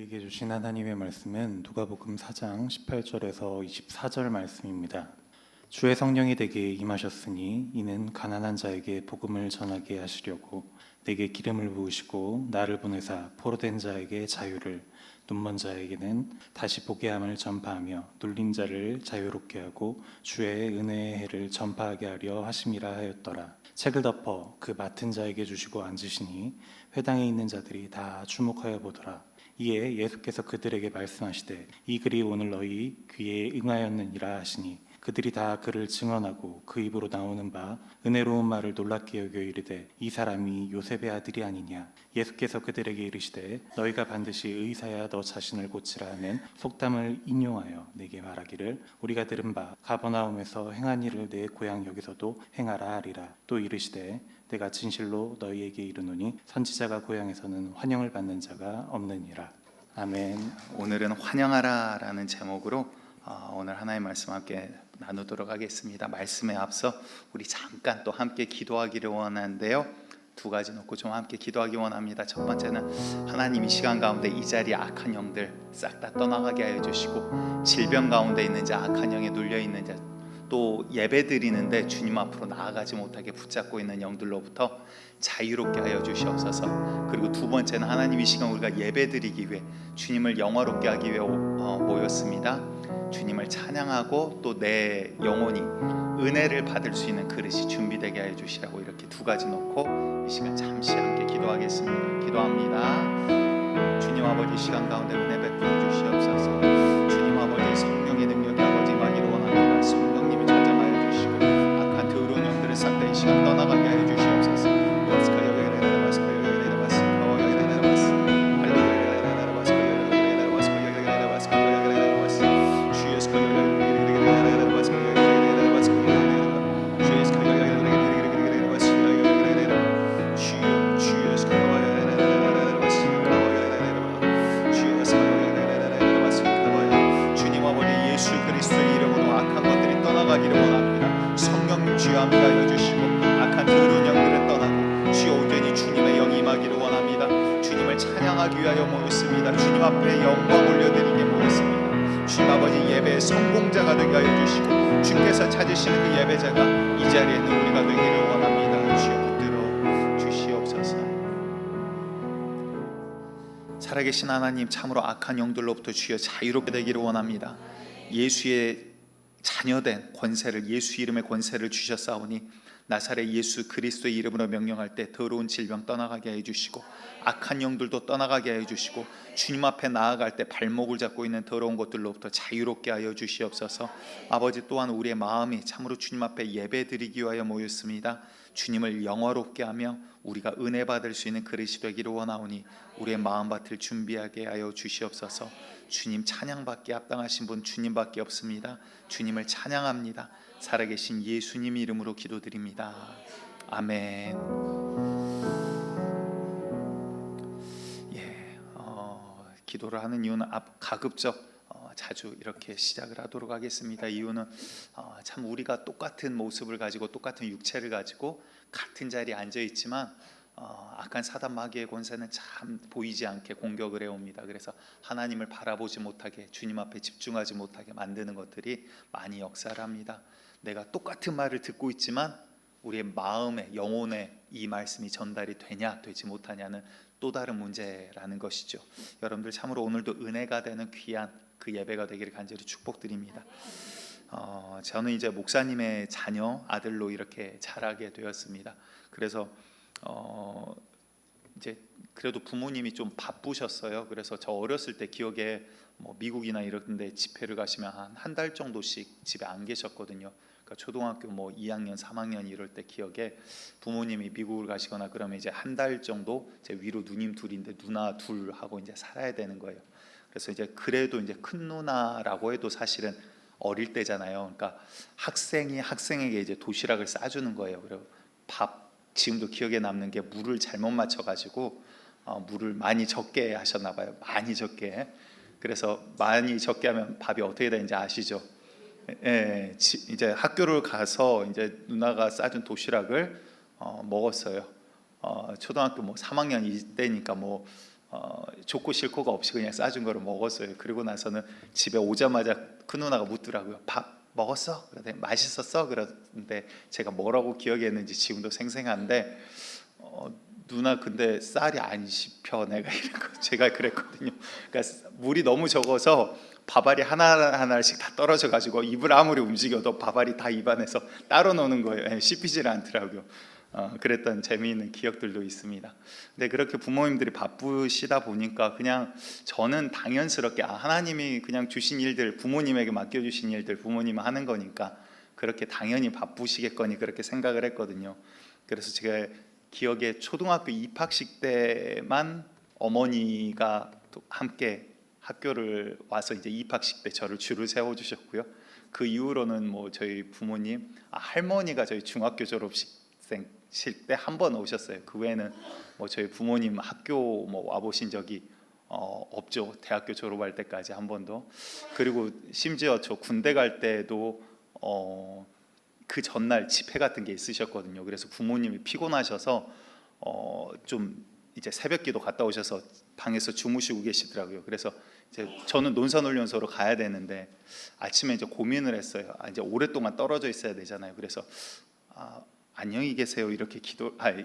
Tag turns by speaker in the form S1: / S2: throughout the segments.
S1: 우리에게 주신 하나님의 말씀은 누가복음 4장 18절에서 24절 말씀입니다. 주의 성령이 내게 임하셨으니 이는 가난한 자에게 복음을 전하게 하시려고 내게 기름을 부으시고 나를 보내사 포로된 자에게 자유를, 눈먼 자에게는 다시 보게 함을 전파하며 눌린 자를 자유롭게 하고 주의 은혜의 해를 전파하게 하려 하심이라 하였더라. 책을 덮어 그 맡은 자에게 주시고 앉으시니 회당에 있는 자들이 다 주목하여 보더라. 이에 예수께서 그들에게 말씀하시되 이 글이 오늘 너희 귀에 응하였느니라 하시니 그들이 다 그를 증언하고 그 입으로 나오는 바 은혜로운 말을 놀랍게 여겨 이르되 이 사람이 요셉의 아들이 아니냐. 예수께서 그들에게 이르시되 너희가 반드시 의사야 너 자신을 고치라 하는 속담을 인용하여 내게 말하기를 우리가 들은 바 가버나움에서 행한 일을 내 고향 여기서도 행하라 하리라. 또 이르시되 내가 진실로 너희에게 이르노니 선지자가 고향에서는 환영을 받는 자가 없느니라. 아멘.
S2: 오늘은 환영하라라는 제목으로 오늘 하나님의 말씀 함께 나누도록 하겠습니다. 말씀에 앞서 우리 잠깐 또 함께 기도하기를 원하는데요. 두 가지 놓고 좀 함께 기도하기 원합니다. 첫 번째는 하나님 이 시간 가운데 이 자리에 악한 영들 싹 다 떠나가게 하여 주시고 질병 가운데 있는 자, 악한 영에 눌려 있는 자, 또 예배 드리는데 주님 앞으로 나아가지 못하게 붙잡고 있는 영들로부터 자유롭게 하여 주시옵소서. 그리고 두 번째는 하나님 이 시간 우리가 예배 드리기 위해 주님을 영화롭게 하기 위해 모였습니다. 주님을 찬양하고 또 내 영혼이 은혜를 받을 수 있는 그릇이 준비되게 하여 주시라고 이렇게 두 가지 놓고 이 시간 잠시 함께 기도하겠습니다. 기도합니다. 주님 아버지 시간 가운데 은혜 베풀어 주시옵소서. 주님 아버지 성령의 능력이 아버지 임하기를 원합니다. 성령님이 전장하여 주시고 악한 더러운 영들을 싹 다 이 시간 떠나가게 하여 주시옵소서. 위하여 모였습니다. 주님 앞에 영광 올려드리게 모였습니다. 주님 아버지 예배의 성공자가 되게 하여 주시고 주께서 찾으시는 그 예배자가 이 자리에 있는 우리가 되기를 원합니다. 주여 붙들어 주시옵소서. 살아계신 하나님 참으로 악한 영들로부터 주여 자유롭게 되기를 원합니다. 예수의 자녀된 권세를 예수 이름의 권세를 주셨사오니 나사렛 예수 그리스도의 이름으로 명령할 때 더러운 질병 떠나가게 해주시고 악한 영들도 떠나가게 해주시고 주님 앞에 나아갈 때 발목을 잡고 있는 더러운 것들로부터 자유롭게 하여 주시옵소서. 아버지 또한 우리의 마음이 참으로 주님 앞에 예배드리기 위하여 모였습니다. 주님을 영화롭게 하며 우리가 은혜 받을 수 있는 그릇이 되기를 원하오니 우리의 마음밭을 준비하게 하여 주시옵소서. 주님 찬양받기에 합당하신 분 주님밖에 없습니다. 주님을 찬양합니다. 살아계신 예수님 이름으로 기도드립니다. 아멘. 기도를 하는 이유는 가급적 자주 이렇게 시작을 하도록 하겠습니다. 이유는 참 우리가 똑같은 모습을 가지고 똑같은 육체를 가지고 같은 자리에 앉아 있지만 악한 사단 마귀의 권세는 참 보이지 않게 공격을 해옵니다. 그래서 하나님을 바라보지 못하게 주님 앞에 집중하지 못하게 만드는 것들이 많이 역사를 합니다. 내가 똑같은 말을 듣고 있지만 우리의 마음에 영혼에 이 말씀이 전달이 되냐 되지 못하냐는 또 다른 문제라는 것이죠. 여러분들 참으로 오늘도 은혜가 되는 귀한 그 예배가 되기를 간절히 축복드립니다. 저는 이제 목사님의 자녀 아들로 이렇게 자라게 되었습니다. 그래서 이제 그래도 부모님이 좀 바쁘셨어요. 그래서 저 어렸을 때 기억에 뭐 미국이나 이런 데 집회를 가시면 한 달 정도씩 집에 안 계셨거든요. 그러니까 초등학교 뭐 2학년, 3학년 이럴 때 기억에 부모님이 미국을 가시거나 그러면 이제 한 달 정도 제 위로 누님 둘인데 누나 둘하고 이제 살아야 되는 거예요. 그래서 이제 그래도 이제 큰 누나라고 해도 사실은 어릴 때잖아요. 그러니까 학생이 학생에게 이제 도시락을 싸주는 거예요. 그리고 밥 지금도 기억에 남는 게 물을 잘못 맞춰가지고 물을 많이 적게 하셨나 봐요. 많이 적게. 그래서 많이 적게 하면 밥이 어떻게 되는지 아시죠? 예, 이제 학교를 가서 이제 누나가 싸준 도시락을 먹었어요. 초등학교 뭐 3학년 이때니까 뭐 좋고 싫고가 없이 그냥 싸준 거를 먹었어요. 그리고 나서는 집에 오자마자 큰 누나가 묻더라고요. 밥 먹었어? 그러더니 맛있었어? 그러는데 제가 뭐라고 기억했는지 지금도 생생한데 누나 근데 쌀이 안 씹혀 내가 이런 거 제가 그랬거든요. 그러니까 물이 너무 적어서 밥알이 하나하나씩 다 떨어져 가지고 입을 아무리 움직여도 밥알이 다 입안에서 따로 노는 거예요. 씹히질 않더라고요. 그랬던 재미있는 기억들도 있습니다. 근데 그렇게 부모님들이 바쁘시다 보니까 그냥 저는 당연스럽게 하나님이 그냥 주신 일들, 부모님에게 맡겨주신 일들 부모님은 하는 거니까 그렇게 당연히 바쁘시겠거니 그렇게 생각을 했거든요. 그래서 제가 기억에 초등학교 입학식 때만 어머니가 또 함께 학교를 와서 이제 입학식 때 저를 줄을 세워주셨고요. 그 이후로는 뭐 저희 부모님, 할머니가 저희 중학교 졸업식 때 한 번 오셨어요. 그 외에는 뭐 저희 부모님 학교 뭐 와보신 적이 없죠. 대학교 졸업할 때까지 한 번도. 그리고 심지어 저 군대 갈 때도 그 전날 집회 같은 게 있으셨거든요. 그래서 부모님이 피곤하셔서 좀 이제 새벽기도 갔다 오셔서 방에서 주무시고 계시더라고요. 그래서 이제 저는 논산훈련소로 가야 되는데 아침에 이제 고민을 했어요. 이제 오랫동안 떨어져 있어야 되잖아요. 그래서 안녕히 계세요 이렇게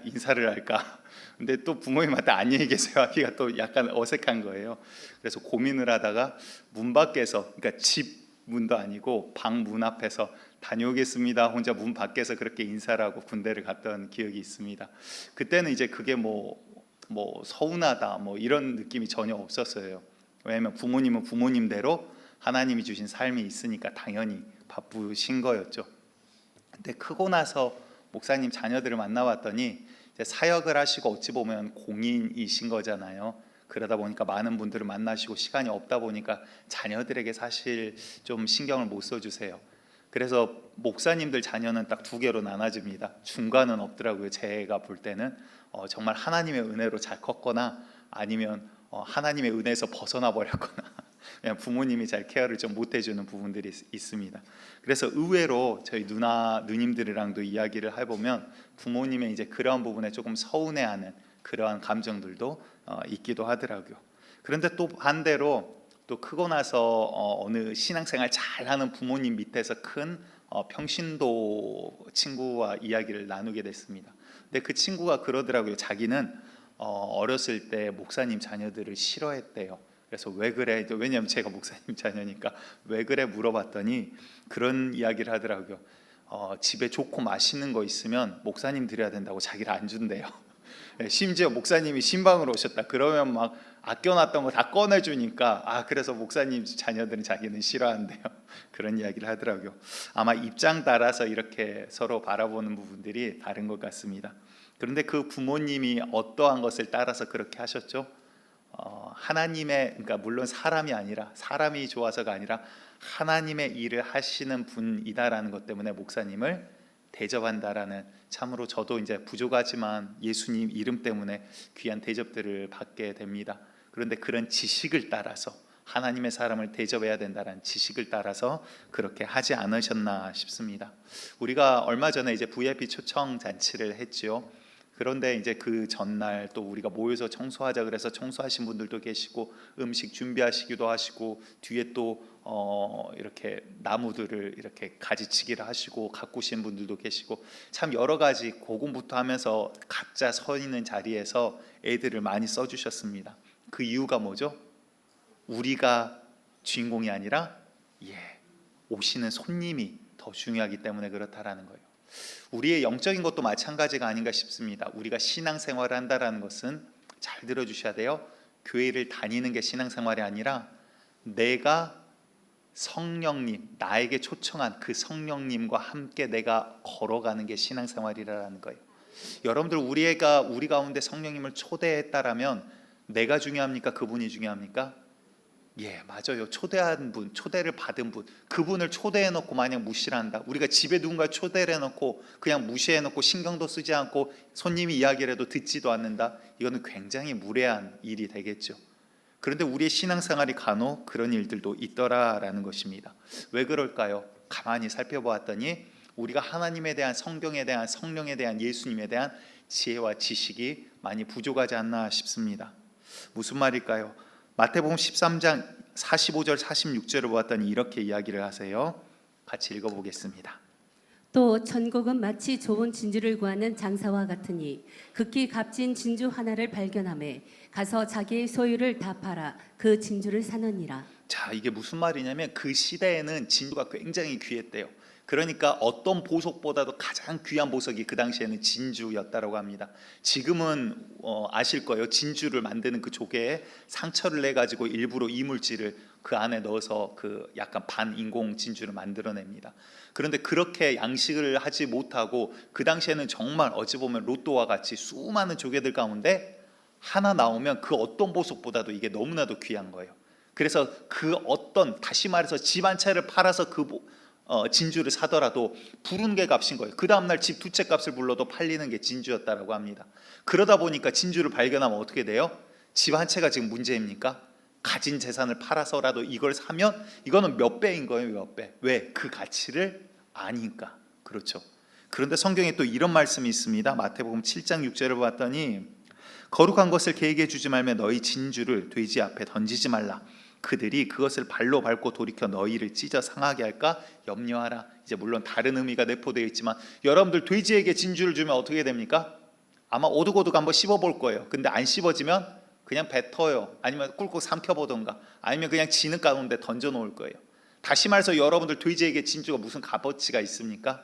S2: 인사를 할까? 근데 또 부모님한테 안녕히 계세요 하기가 또 약간 어색한 거예요. 그래서 고민을 하다가 문 밖에서, 그러니까 집 문도 아니고 방 문 앞에서 다녀오겠습니다 혼자 문 밖에서 그렇게 인사를 하고 군대를 갔던 기억이 있습니다. 그때는 이제 그게 뭐 서운하다 뭐 이런 느낌이 전혀 없었어요. 왜냐하면 부모님은 부모님대로 하나님이 주신 삶이 있으니까 당연히 바쁘신 거였죠. 근데 크고 나서 목사님 자녀들을 만나봤더니 이제 사역을 하시고 어찌 보면 공인이신 거잖아요. 그러다 보니까 많은 분들을 만나시고 시간이 없다 보니까 자녀들에게 사실 좀 신경을 못 써주세요. 그래서 목사님들 자녀는 딱 두 개로 나눠집니다. 중간은 없더라고요. 제가 볼 때는 정말 하나님의 은혜로 잘 컸거나 아니면 하나님의 은혜에서 벗어나 버렸거나 그냥 부모님이 잘 케어를 좀 못 해주는 부분들이 있습니다. 그래서 의외로 저희 누님들이랑도 이야기를 해보면 부모님의 이제 그러한 부분에 조금 서운해하는 그러한 감정들도 있기도 하더라고요. 그런데 또 반대로 또 크고 나서 어느 신앙생활 잘하는 부모님 밑에서 큰 평신도 친구와 이야기를 나누게 됐습니다. 근데 그 친구가 그러더라고요. 자기는 어렸을 때 목사님 자녀들을 싫어했대요. 그래서 왜 그래? 왜냐하면 제가 목사님 자녀니까 왜 그래 물어봤더니 그런 이야기를 하더라고요. 집에 좋고 맛있는 거 있으면 목사님 드려야 된다고 자기를 안 준대요. 심지어 목사님이 신방으로 오셨다 그러면 막 아껴놨던 거 다 꺼내주니까 그래서 목사님 자녀들은 자기는 싫어한대요. 그런 이야기를 하더라고요. 아마 입장 따라서 이렇게 서로 바라보는 부분들이 다른 것 같습니다. 그런데 그 부모님이 어떠한 것을 따라서 그렇게 하셨죠? 하나님의, 그러니까 물론 사람이 아니라 사람이 좋아서가 아니라 하나님의 일을 하시는 분이다라는 것 때문에 목사님을 대접한다라는, 참으로 저도 이제 부족하지만 예수님 이름 때문에 귀한 대접들을 받게 됩니다. 그런데 그런 지식을 따라서 하나님의 사람을 대접해야 된다는 지식을 따라서 그렇게 하지 않으셨나 싶습니다. 우리가 얼마 전에 이제 VIP 초청 잔치를 했죠. 그런데 이제 그 전날 또 우리가 모여서 청소하자 그래서 청소하신 분들도 계시고 음식 준비하시기도 하시고 뒤에 또 이렇게 나무들을 이렇게 가지치기를 하시고 가꾸신 분들도 계시고 참 여러 가지 고군부터 하면서 각자 서 있는 자리에서 애들을 많이 써주셨습니다. 그 이유가 뭐죠? 우리가 주인공이 아니라 오시는 손님이 더 중요하기 때문에 그렇다라는 거예요. 우리의 영적인 것도 마찬가지가 아닌가 싶습니다. 우리가 신앙생활을 한다는 것은 잘 들어주셔야 돼요. 교회를 다니는 게 신앙생활이 아니라 내가 성령님, 나에게 초청한 그 성령님과 함께 내가 걸어가는 게 신앙생활이라는 거예요. 여러분들 우리 가운데 성령님을 초대했다라면 내가 중요합니까? 그분이 중요합니까? 맞아요. 초대한 분, 초대를 받은 분, 그분을 초대해놓고 만약 무시를 한다. 우리가 집에 누군가 초대를 해놓고 그냥 무시해놓고 신경도 쓰지 않고 손님이 이야기를 해도 듣지도 않는다. 이거는 굉장히 무례한 일이 되겠죠. 그런데 우리의 신앙생활이 간혹 그런 일들도 있더라라는 것입니다. 왜 그럴까요? 가만히 살펴보았더니 우리가 하나님에 대한, 성경에 대한, 성령에 대한, 예수님에 대한 지혜와 지식이 많이 부족하지 않나 싶습니다. 무슨 말일까요? 마태복음 13장 45절 46절을 보았더니 이렇게 이야기를 하세요. 같이 읽어보겠습니다.
S3: 또 천국은 마치 좋은 진주를 구하는 장사와 같으니 극히 값진 진주 하나를 발견하매 가서 자기의 소유를 다 팔아 그 진주를 사느니라.
S2: 자, 이게 무슨 말이냐면 그 시대에는 진주가 굉장히 귀했대요. 그러니까 어떤 보석보다도 가장 귀한 보석이 그 당시에는 진주였다라고 합니다. 지금은 아실 거예요. 진주를 만드는 그 조개에 상처를 내 가지고 일부러 이물질을 그 안에 넣어서 그 약간 반인공 진주를 만들어냅니다. 그런데 그렇게 양식을 하지 못하고 그 당시에는 정말 어찌 보면 로또와 같이 수많은 조개들 가운데 하나 나오면 그 어떤 보석보다도 이게 너무나도 귀한 거예요. 그래서 그 어떤, 다시 말해서 집 한 채를 팔아서 그 진주를 사더라도 부른 게 값인 거예요. 그 다음날 집 두 채 값을 불러도 팔리는 게 진주였다라고 합니다. 그러다 보니까 진주를 발견하면 어떻게 돼요? 집 한 채가 지금 문제입니까? 가진 재산을 팔아서라도 이걸 사면 이거는 몇 배인 거예요. 몇 배. 왜? 그 가치를 아니까. 그렇죠. 그런데 성경에 또 이런 말씀이 있습니다. 마태복음 7장 6절을 봤더니 거룩한 것을 개에게 주지 말며 너희 진주를 돼지 앞에 던지지 말라. 그들이 그것을 발로 밟고 돌이켜 너희를 찢어 상하게 할까 염려하라. 이제 물론 다른 의미가 내포되어 있지만 여러분들 돼지에게 진주를 주면 어떻게 됩니까? 아마 오독오독 한번 씹어볼 거예요. 근데 안 씹어지면 그냥 뱉어요. 아니면 꿀꺽 삼켜보던가 아니면 그냥 지는 가운데 던져놓을 거예요. 다시 말해서 여러분들 돼지에게 진주가 무슨 값어치가 있습니까?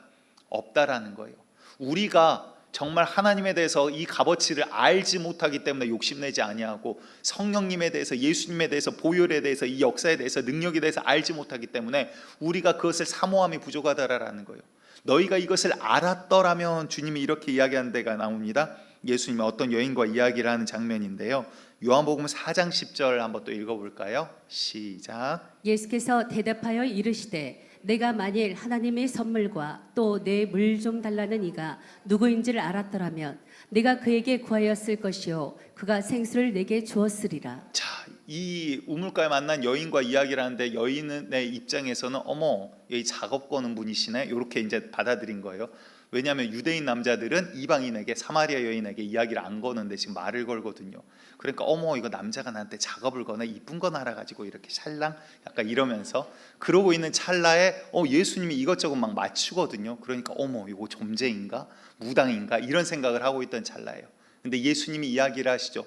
S2: 없다라는 거예요. 우리가 정말 하나님에 대해서 이 값어치를 알지 못하기 때문에 욕심내지 아니하고 성령님에 대해서, 예수님에 대해서, 보혈에 대해서, 이 역사에 대해서, 능력에 대해서 알지 못하기 때문에 우리가 그것을 사모함이 부족하다라는 거예요. 너희가 이것을 알았더라면, 주님이 이렇게 이야기하는 데가 나옵니다. 예수님이 어떤 여인과 이야기를 하는 장면인데요. 요한복음 4장 10절 한번 또 읽어볼까요? 시작.
S3: 예수께서 대답하여 이르시되 내가 만일 하나님의 선물과 또 내 물 좀 달라는 이가 누구인지를 알았더라면 내가 그에게 구하였을 것이요 그가 생수를 내게 주었으리라.
S2: 자, 이 우물가에 만난 여인과 이야기를 하는데 여인의 입장에서는 어머, 여기 작업 거는 분이시네 이렇게 이제 받아들인 거예요. 왜냐하면 유대인 남자들은 이방인에게, 사마리아 여인에게 이야기를 안 거는데 지금 말을 걸거든요. 그러니까 어머, 이거 남자가 나한테 작업을 거네, 이쁜 건 알아가지고 이렇게 찰랑 약간 이러면서 그러고 있는 찰나에 예수님이 이것저것 막 맞추거든요. 그러니까 어머, 이거 점쟁인가 무당인가 이런 생각을 하고 있던 찰나예요. 근데 예수님이 이야기를 하시죠.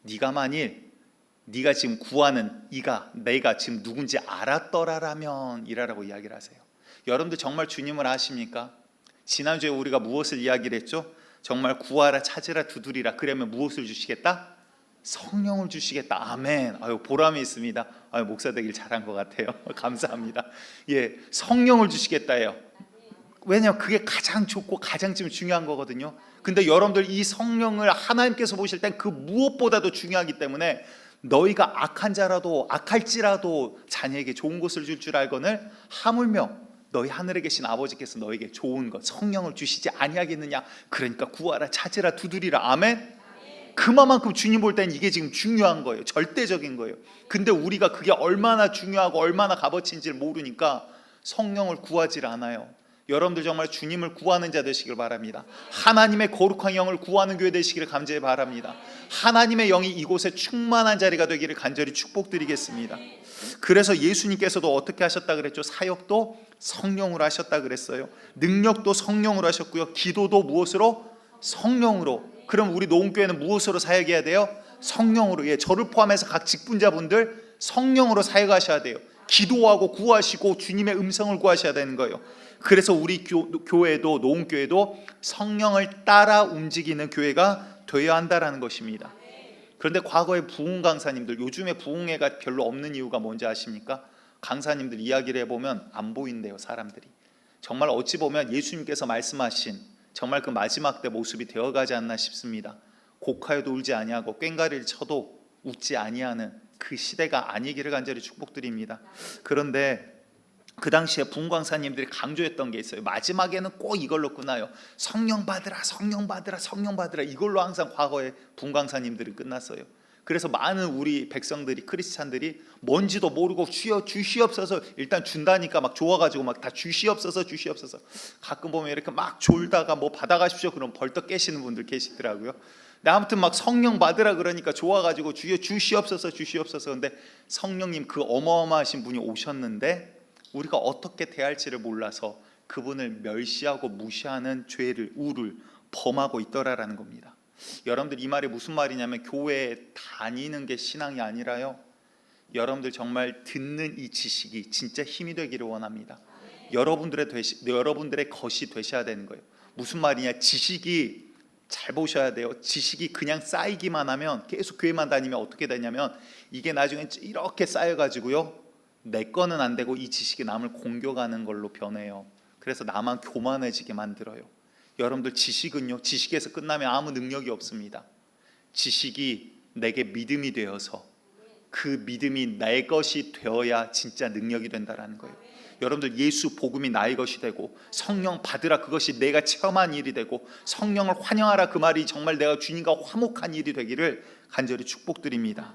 S2: 네가 만일 네가 지금 구하는 이가 내가 지금 누군지 알았더라라면 이라라고 이야기를 하세요. 여러분들 정말 주님을 아십니까? 지난주에 우리가 무엇을 이야기를 했죠? 정말 구하라, 찾으라, 두드리라. 그러면 무엇을 주시겠다? 성령을 주시겠다. 아멘. 보람이 있습니다. 목사 되길 잘한 것 같아요. 감사합니다. 예, 성령을 주시겠다예요. 왜냐하면 그게 가장 좋고 가장 지금 중요한 거거든요. 근데 여러분들 이 성령을 하나님께서 보실 땐 그 무엇보다도 중요하기 때문에 너희가 악한 자라도 악할지라도 자녀에게 좋은 것을 줄 줄 알거늘 하물며 너희 하늘에 계신 아버지께서 너에게 좋은 것 성령을 주시지 아니하겠느냐. 그러니까 구하라, 찾으라, 두드리라. 아멘. 그만큼 주님 볼 땐 이게 지금 중요한 거예요. 절대적인 거예요. 근데 우리가 그게 얼마나 중요하고 얼마나 값어치인지를 모르니까 성령을 구하지 않아요. 여러분들 정말 주님을 구하는 자 되시길 바랍니다. 하나님의 거룩한 영을 구하는 교회 되시기를 간절히 바랍니다. 하나님의 영이 이곳에 충만한 자리가 되기를 간절히 축복드리겠습니다. 그래서 예수님께서도 어떻게 하셨다 그랬죠? 사역도 성령으로 하셨다 그랬어요. 능력도 성령으로 하셨고요. 기도도 무엇으로? 성령으로. 그럼 우리 노은교회는 무엇으로 사역해야 돼요? 성령으로. 예, 저를 포함해서 각 직분자분들 성령으로 사역하셔야 돼요. 기도하고 구하시고 주님의 음성을 구하셔야 되는 거예요. 그래서 우리 교회도, 노은교회도 성령을 따라 움직이는 교회가 되어야 한다라는 것입니다. 그런데 과거에 부흥 강사님들, 요즘에 부흥회가 별로 없는 이유가 뭔지 아십니까? 강사님들 이야기를 해보면 안 보인대요. 사람들이. 정말 어찌 보면 예수님께서 말씀하신 정말 그 마지막 때 모습이 되어가지 않나 싶습니다. 곡하여도 울지 아니하고 꽹과리를 쳐도 웃지 아니하는 그 시대가 아니기를 간절히 축복드립니다. 그런데 그 당시에 부흥 강사님들이 강조했던 게 있어요. 마지막에는 꼭 이걸로 끝나요. 성령 받으라, 성령 받으라, 성령 받으라. 이걸로 항상 과거에 부흥 강사님들은 끝났어요. 그래서 많은 우리 백성들이, 크리스찬들이 뭔지도 모르고 주시옵소서, 일단 준다니까 막 좋아가지고 막 다 주시옵소서, 주시옵소서. 가끔 보면 이렇게 막 졸다가 뭐 받아가십시오 그럼 벌떡 깨시는 분들 계시더라고요. 나 아무튼 막 성령 받으라 그러니까 좋아가지고 주여 주시옵소서 주시옵소서. 근데 성령님 그 어마어마하신 분이 오셨는데 우리가 어떻게 대할지를 몰라서 그분을 멸시하고 무시하는 죄를 우를 범하고 있더라라는 겁니다. 여러분들 이 말이 무슨 말이냐면 교회에 다니는 게 신앙이 아니라요, 여러분들 정말 듣는 이 지식이 진짜 힘이 되기를 원합니다. 여러분들의 것이 되셔야 되는 거예요. 무슨 말이냐, 지식이 잘 보셔야 돼요. 지식이 그냥 쌓이기만 하면, 계속 교회만 다니면 어떻게 되냐면 이게 나중에 이렇게 쌓여가지고요, 내 거는 안 되고 이 지식이 남을 공격하는 걸로 변해요. 그래서 나만 교만해지게 만들어요. 여러분들 지식은요, 지식에서 끝나면 아무 능력이 없습니다. 지식이 내게 믿음이 되어서 그 믿음이 내 것이 되어야 진짜 능력이 된다라는 거예요. 여러분들 예수 복음이 나의 것이 되고 성령 받으라 그것이 내가 체험한 일이 되고 성령을 환영하라 그 말이 정말 내가 주님과 화목한 일이 되기를 간절히 축복드립니다.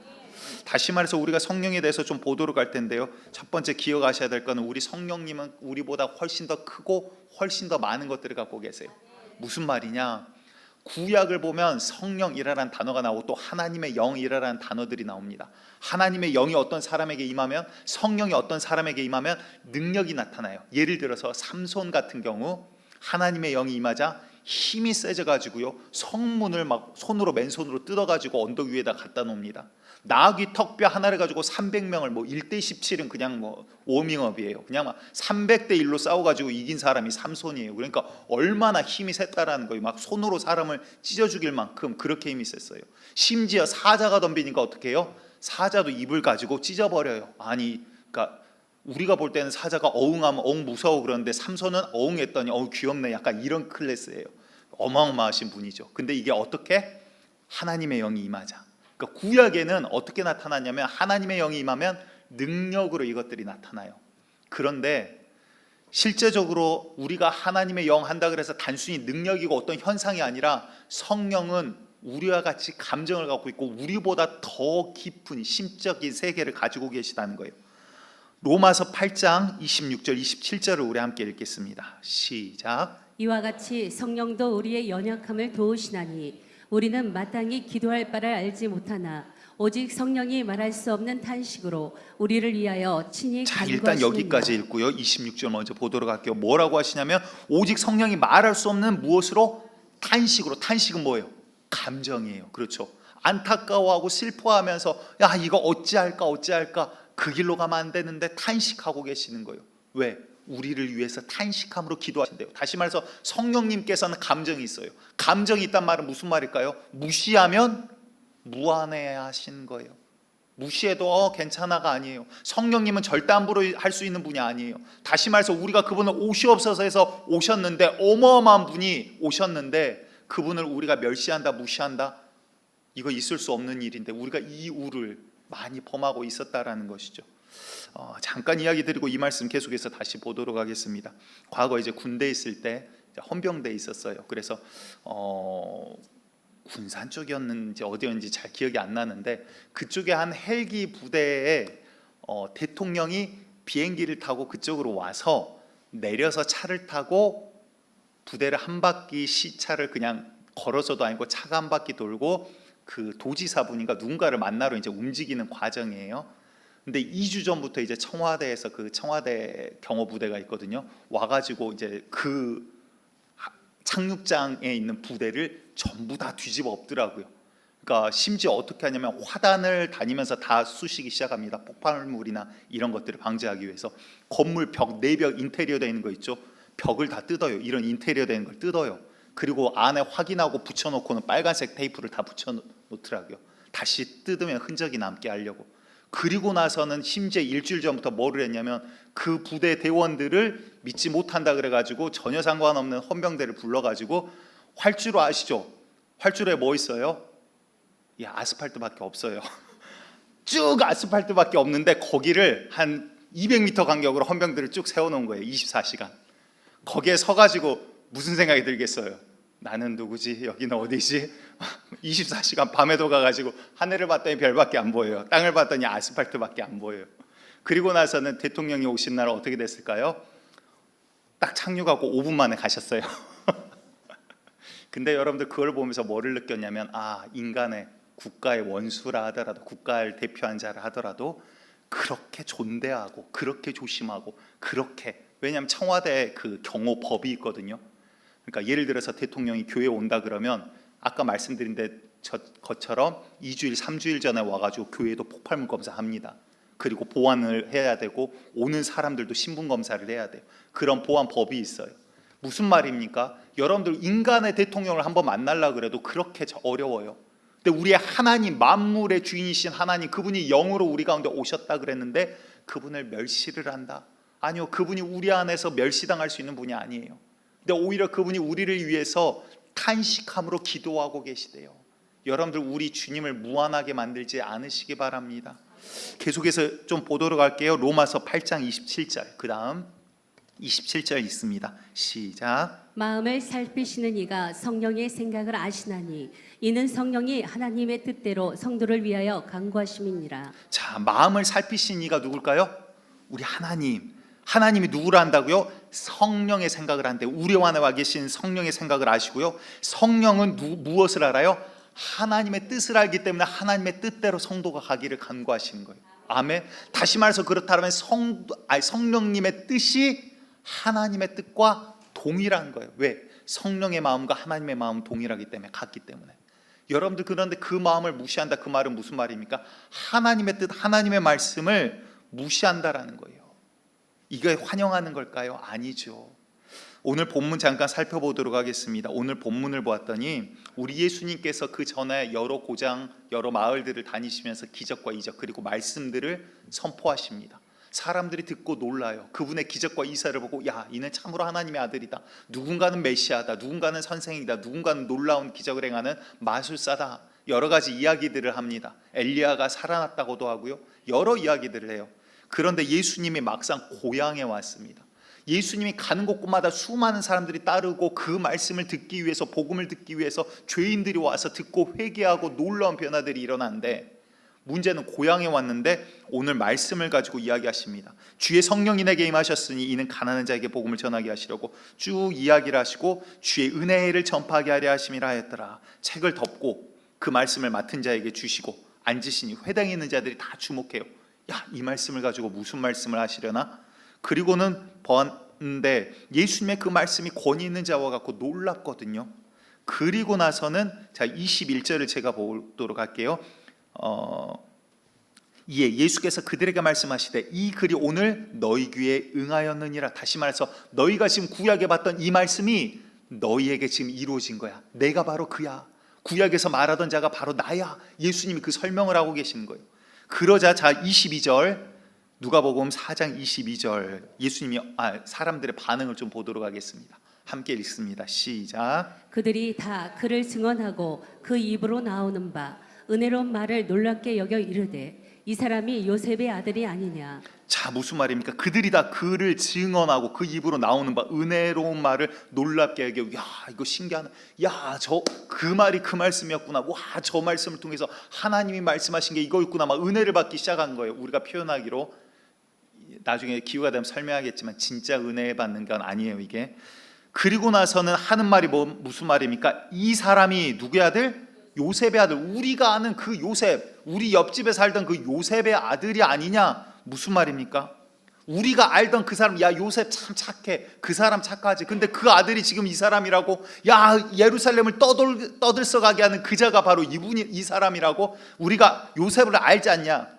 S2: 다시 말해서 우리가 성령에 대해서 좀 보도록 할 텐데요, 첫 번째 기억하셔야 될 거는 우리 성령님은 우리보다 훨씬 더 크고 훨씬 더 많은 것들을 갖고 계세요. 무슨 말이냐, 구약을 보면 성령이라는 단어가 나오고 또 하나님의 영이라는 단어들이 나옵니다. 하나님의 영이 어떤 사람에게 임하면, 성령이 어떤 사람에게 임하면 능력이 나타나요. 예를 들어서 삼손 같은 경우 하나님의 영이 임하자 힘이 세져가지고요, 성문을 막 손으로 맨손으로 뜯어가지고 언덕 위에다 갖다 놓습니다. 나귀 턱뼈 하나를 가지고 300명을 1대 17은 그냥 워밍업이에요. 그냥 막 300대 1로 싸워가지고 이긴 사람이 삼손이에요. 그러니까 얼마나 힘이 셌다라는 거예요. 막 손으로 사람을 찢어 죽일 만큼 그렇게 힘이 셌어요. 심지어 사자가 덤비니까 어떻게 해요? 사자도 입을 가지고 찢어버려요. 아니, 그러니까 우리가 볼 때는 사자가 어흥하면 어흥 무서워 그러는데 삼손은 어흥했더니 어우 귀엽네, 약간 이런 클래스예요. 어마어마하신 분이죠. 근데 이게 어떻게? 하나님의 영이 임하자. 그러니까 구약에는 어떻게 나타났냐면 하나님의 영이 임하면 능력으로 이것들이 나타나요. 그런데 실제적으로 우리가 하나님의 영 한다 그래서 단순히 능력이고 어떤 현상이 아니라 성령은 우리와 같이 감정을 갖고 있고 우리보다 더 깊은 심적인 세계를 가지고 계시다는 거예요. 로마서 8장 26절 27절을 우리 함께 읽겠습니다. 시작.
S3: 이와 같이 성령도 우리의 연약함을 도우시나니 우리는 마땅히 기도할 바를 알지 못하나 오직 성령이 말할 수 없는 탄식으로 우리를 위하여 친히
S2: 자, 일단
S3: 간구하시느니라.
S2: 여기까지 읽고요, 26절 먼저 보도록 할게요. 뭐라고 하시냐면 오직 성령이 말할 수 없는 무엇으로? 탄식으로. 탄식은 뭐예요? 감정이에요. 그렇죠. 안타까워하고 슬퍼하면서 야 이거 어찌할까 그 길로 가면 안 되는데 탄식하고 계시는 거예요. 왜? 우리를 위해서 탄식함으로 기도하신대요. 다시 말해서 성령님께서는 감정이 있어요. 감정이 있단 말은 무슨 말일까요? 무시하면 무안해하신 거예요. 무시해도 괜찮아가 아니에요. 성령님은 절대 함부로 할 수 있는 분이 아니에요. 다시 말해서 우리가 그분을 오시옵소서 해서 오셨는데, 어마어마한 분이 오셨는데 그분을 우리가 멸시한다, 무시한다, 이거 있을 수 없는 일인데 우리가 이 우를 많이 범하고 있었다라는 것이죠. 잠깐 이야기 드리고 이 말씀 계속해서 다시 보도록 하겠습니다. 과거 이제 군대에 있을 때 헌병대에 있었어요. 그래서 군산 쪽이었는지 어디였는지 잘 기억이 안 나는데 그쪽에 한 헬기 부대에 대통령이 비행기를 타고 그쪽으로 와서 내려서 차를 타고 부대를 한 바퀴 시차를 그냥 걸어서도 아니고 차가 한 바퀴 돌고 그 도지사분인가 누군가를 만나러 이제 움직이는 과정이에요. 근데 2주 전부터 이제 청와대에서 그 청와대 경호부대가 있거든요. 와가지고 이제 그 착륙장에 있는 부대를 전부 다 뒤집어 엎더라고요. 그러니까 심지어 어떻게 하냐면 화단을 다니면서 다 쑤시기 시작합니다. 폭발물이나 이런 것들을 방지하기 위해서. 건물 벽, 내벽 인테리어 되어 있는 거 있죠. 벽을 다 뜯어요. 이런 인테리어 되는 걸 뜯어요. 그리고 안에 확인하고 붙여놓고는 빨간색 테이프를 다 붙여놓더라고요. 다시 뜯으면 흔적이 남게 하려고. 그리고 나서는 심지어 일주일 전부터 뭐를 했냐면 그 부대 대원들을 믿지 못한다 그래가지고 전혀 상관없는 헌병대를 불러가지고 활주로 아시죠? 활주로에 뭐 있어요? 아스팔트밖에 없어요. 쭉 아스팔트밖에 없는데 거기를 한 200m 간격으로 헌병들을 쭉 세워놓은 거예요. 24시간. 거기에 서가지고 무슨 생각이 들겠어요? 나는 누구지? 여기는 어디지? 24시간 밤에도 가가지고 하늘을 봤더니 별밖에 안 보여요. 땅을 봤더니 아스팔트밖에 안 보여요. 그리고 나서는 대통령이 오신 날 어떻게 됐을까요? 딱 착륙하고 5분 만에 가셨어요. 근데 여러분들 그걸 보면서 뭐를 느꼈냐면 인간의 국가의 원수라 하더라도 국가를 대표한 자를 하더라도 그렇게 존대하고 그렇게 조심하고 그렇게 왜냐하면 청와대 그 경호법이 있거든요. 그러니까 예를 들어서 대통령이 교회에 온다 그러면 아까 말씀드린 것처럼 2주일 3주일 전에 와가지고 교회도 폭발물 검사합니다. 그리고 보안을 해야 되고 오는 사람들도 신분 검사를 해야 돼요. 그런 보안 법이 있어요. 무슨 말입니까? 여러분들 인간의 대통령을 한번 만나려고 그래도 그렇게 어려워요. 근데 우리의 하나님, 만물의 주인이신 하나님, 그분이 영으로 우리 가운데 오셨다 그랬는데 그분을 멸시를 한다? 아니요, 그분이 우리 안에서 멸시당할 수 있는 분이 아니에요. 근데 오히려 그분이 우리를 위해서 탄식함으로 기도하고 계시대요. 여러분들 우리 주님을 무한하게 만들지 않으시기 바랍니다. 계속해서 좀 보도록 할게요. 로마서 8장 27절 그 다음 27절 있습니다. 시작.
S3: 마음을 살피시는 이가 성령의 생각을 아시나니 이는 성령이 하나님의 뜻대로 성도를 위하여 간구하심이니라.
S2: 자, 마음을 살피신 이가 누굴까요? 우리 하나님. 하나님이 누구를 한다고요? 성령의 생각을 한대. 우리 안에 와 계신 성령의 생각을 아시고요. 성령은 무엇을 알아요? 하나님의 뜻을 알기 때문에 하나님의 뜻대로 성도가 가기를 간구하시는 거예요. 아멘. 다시 말해서 그렇다면 성령님의 뜻이 하나님의 뜻과 동일한 거예요. 왜? 성령의 마음과 하나님의 마음은 동일하기 때문에, 같기 때문에. 여러분들 그런데 그 마음을 무시한다, 그 말은 무슨 말입니까? 하나님의 뜻, 하나님의 말씀을 무시한다라는 거예요. 이게 환영하는 걸까요? 아니죠. 오늘 본문 잠깐 살펴보도록 하겠습니다. 오늘 본문을 보았더니 우리 예수님께서 그 전에 여러 고장, 여러 마을들을 다니시면서 기적과 이적 그리고 말씀들을 선포하십니다. 사람들이 듣고 놀라요. 그분의 기적과 이사를 보고 야, 이는 참으로 하나님의 아들이다. 누군가는 메시아다. 누군가는 선생이다. 누군가는 놀라운 기적을 행하는 마술사다. 여러 가지 이야기들을 합니다. 엘리야가 살아났다고도 하고요. 여러 이야기들을 해요. 그런데 예수님이 막상 고향에 왔습니다. 예수님이 가는 곳곳마다 수많은 사람들이 따르고 그 말씀을 듣기 위해서, 복음을 듣기 위해서 죄인들이 와서 듣고 회개하고 놀라운 변화들이 일어나는데, 문제는 고향에 왔는데 오늘 말씀을 가지고 이야기하십니다. 주의 성령이 내게 임하셨으니 이는 가난한 자에게 복음을 전하게 하시려고 쭉 이야기를 하시고 주의 은혜를 전파하게 하려 하심이라 하였더라. 책을 덮고 그 말씀을 맡은 자에게 주시고 앉으시니 회당에 있는 자들이 다 주목해요. 야, 이 말씀을 가지고 무슨 말씀을 하시려나? 그리고는 보았는데 예수님의 그 말씀이 권위 있는 자와 같고 놀랍거든요. 그리고 나서는 자 21절을 제가 보도록 할게요. 이에 예수께서 그들에게 말씀하시되 이 글이 오늘 너희 귀에 응하였느니라. 다시 말해서 너희가 지금 구약에 봤던 이 말씀이 너희에게 지금 이루어진 거야. 내가 바로 그야. 구약에서 말하던 자가 바로 나야. 예수님이 그 설명을 하고 계시는 거예요. 그러자 자 22절 누가복음 4장 22절 예수님이 사람들의 반응을 좀 보도록 하겠습니다. 함께 읽습니다. 시작.
S3: 그들이 다 그를 증언하고 그 입으로 나오는 바 은혜로운 말을 놀랍게 여겨 이르되 이 사람이 요셉의 아들이 아니냐.
S2: 자, 무슨 말입니까? 그들이 다 그를 증언하고 그 입으로 나오는 바 은혜로운 말을 놀랍게 여겨. 야, 이거 신기하다. 야, 저 그 말이 그 말씀이었구나. 와, 저 말씀을 통해서 하나님이 말씀하신 게 이거였구나. 막 은혜를 받기 시작한 거예요. 우리가 표현하기로 나중에 기회가 되면 설명하겠지만 진짜 은혜 받는 건 아니에요, 이게. 그리고 나서는 하는 말이 무슨 말입니까? 이 사람이 누구의 아들? 요셉의 아들. 우리가 아는 그 요셉, 우리 옆집에 살던 그 요셉의 아들이 아니냐? 무슨 말입니까? 우리가 알던 그 사람, 야, 요셉 참 착해. 그 사람 착하지. 근데 그 아들이 지금 이 사람이라고. 야, 예루살렘을 떠들썩하게 하는 그자가 바로 이 사람이라고. 우리가 요셉을 알지 않냐?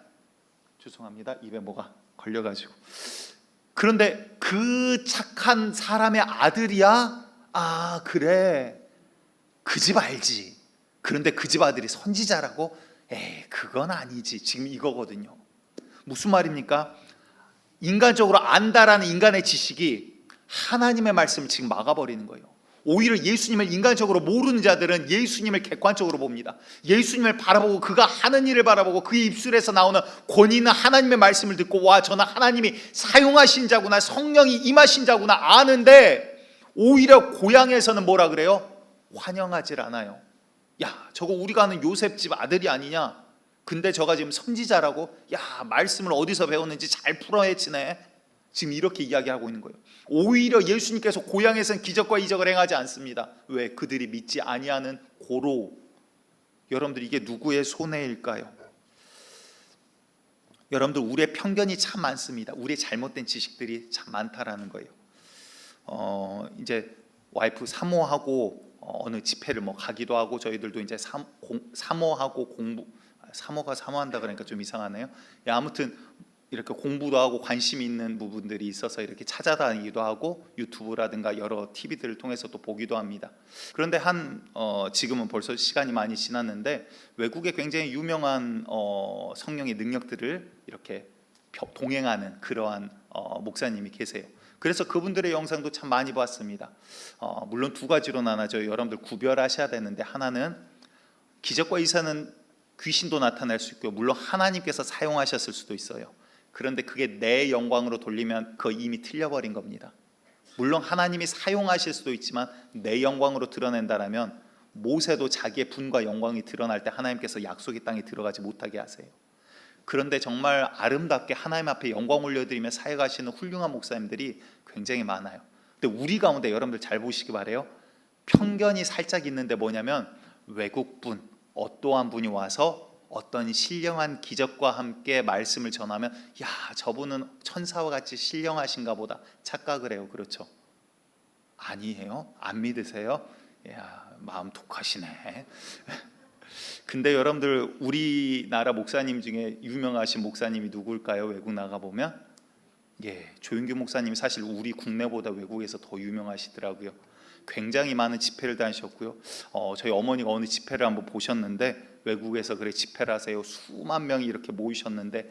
S2: 죄송합니다. 입에 뭐가 걸려가지고. 그런데 그 착한 사람의 아들이야? 아, 그래. 그 집 알지. 그런데 그 집 아들이 선지자라고? 에이, 그건 아니지. 지금 이거거든요. 무슨 말입니까? 인간적으로 안다라는 인간의 지식이 하나님의 말씀을 지금 막아버리는 거예요. 오히려 예수님을 인간적으로 모르는 자들은 예수님을 객관적으로 봅니다. 예수님을 바라보고 그가 하는 일을 바라보고 그의 입술에서 나오는 권위 있는 하나님의 말씀을 듣고 와, 저는 하나님이 사용하신 자구나, 성령이 임하신 자구나 아는데 오히려 고향에서는 뭐라 그래요? 환영하질 않아요. 야, 저거 우리가 아는 요셉집 아들이 아니냐? 근데 저가 지금 선지자라고? 야, 말씀을 어디서 배웠는지 잘 풀어헤치네. 지금 이렇게 이야기하고 있는 거예요. 오히려 예수님께서 고향에서는 기적과 이적을 행하지 않습니다. 왜? 그들이 믿지 아니하는 고로. 여러분들 이게 누구의 손해일까요? 여러분들 우리의 편견이 참 많습니다. 우리의 잘못된 지식들이 참 많다라는 거예요. 이제 와이프 사모하고 어느 집회를 뭐 가기도 하고, 저희들도 이제 사모하고 사모가 사모한다 그러니까 좀 이상하네요. 아무튼 이렇게 공부도 하고 관심 있는 부분들이 있어서 이렇게 찾아다니기도 하고 유튜브라든가 여러 TV들을 통해서 또 보기도 합니다. 그런데 지금은 벌써 시간이 많이 지났는데 외국에 굉장히 유명한 성령의 능력들을 이렇게 동행하는 그러한 목사님이 계세요. 그래서 그분들의 영상도 참 많이 봤습니다. 물론 두 가지로 나눠져 여러분들 구별하셔야 되는데, 하나는 기적과 이사는 귀신도 나타날 수 있고요, 물론 하나님께서 사용하셨을 수도 있어요. 그런데 그게 내 영광으로 돌리면 그거 이미 틀려버린 겁니다. 물론 하나님이 사용하실 수도 있지만 내 영광으로 드러낸다라면 모세도 자기의 분과 영광이 드러날 때 하나님께서 약속의 땅에 들어가지 못하게 하세요. 그런데 정말 아름답게 하나님 앞에 영광 올려드리며 사역하시는 훌륭한 목사님들이 굉장히 많아요. 근데 우리 가운데 여러분들 잘 보시기 바래요. 편견이 살짝 있는데 뭐냐면, 외국분 어떠한 분이 와서 어떤 신령한 기적과 함께 말씀을 전하면 야, 저분은 천사와 같이 신령하신가 보다 착각을 해요. 그렇죠? 아니에요? 안 믿으세요? 야, 마음 독하시네. 근데 여러분들 우리나라 목사님 중에 유명하신 목사님이 누굴까요? 외국 나가보면 조윤규 목사님이 사실 우리 국내보다 외국에서 더 유명하시더라고요. 굉장히 많은 집회를 다니셨고요. 저희 어머니가 어느 집회를 한번 보셨는데, 외국에서 그래 집회를 하세요. 수만 명이 이렇게 모이셨는데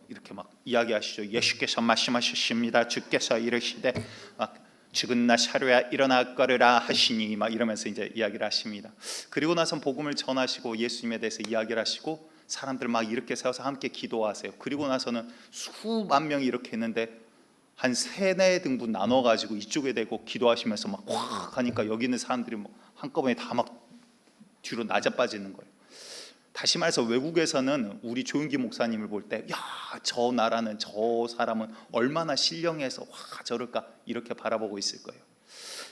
S2: 이렇게 막 이야기하시죠. 예수께서 말씀하셨습니다. 주께서 이르시되 막 죽은 나 사료야 일어날 거리라 하시니 막 이러면서 이제 이야기를 하십니다. 그리고 나서 복음을 전하시고 예수님에 대해서 이야기를 하시고 사람들 막 이렇게 세워서 함께 기도하세요. 그리고 나서는 수만 명이 이렇게 했는데 한 3-4등분 나눠가지고 이쪽에 대고 기도하시면서 막 확 하니까 여기 있는 사람들이 뭐 한꺼번에 다 막 뒤로 낮아빠지는 거예요. 다시 말해서 외국에서는 우리 조윤기 목사님을 볼 때, 야, 저 나라는 저 사람은 얼마나 신령해서 와 저럴까 이렇게 바라보고 있을 거예요.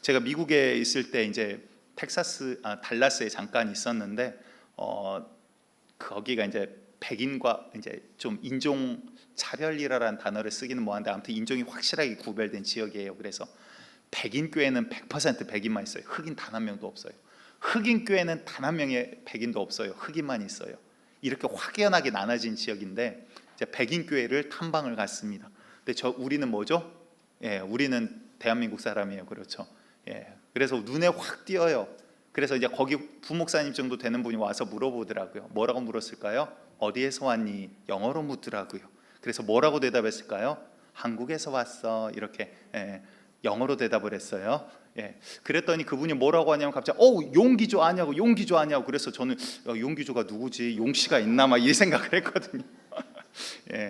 S2: 제가 미국에 있을 때 이제 달라스에 잠깐 있었는데 거기가 이제 백인과 이제 좀 인종 차별이라는 단어를 쓰기는 뭐한데 아무튼 인종이 확실하게 구별된 지역이에요. 그래서 백인 교회는 100% 백인만 있어요. 흑인 단 한 명도 없어요. 흑인 교회는 단 한 명의 백인도 없어요. 흑인만 있어요. 이렇게 확연하게 나눠진 지역인데 이제 백인 교회를 탐방을 갔습니다. 근데 우리는 뭐죠? 우리는 대한민국 사람이에요. 그렇죠? 그래서 눈에 확 띄어요. 그래서 이제 거기 부목사님 정도 되는 분이 와서 물어보더라고요. 뭐라고 물었을까요? 어디에서 왔니? 영어로 묻더라고요. 그래서 뭐라고 대답했을까요? 한국에서 왔어. 이렇게 영어로 대답을 했어요. 그랬더니 그분이 뭐라고 하냐면 갑자기 용기조 아냐고, 용기조 아냐고. 그래서 저는 용기조가 누구지? 용씨가 있나? 막 이 생각을 했거든요.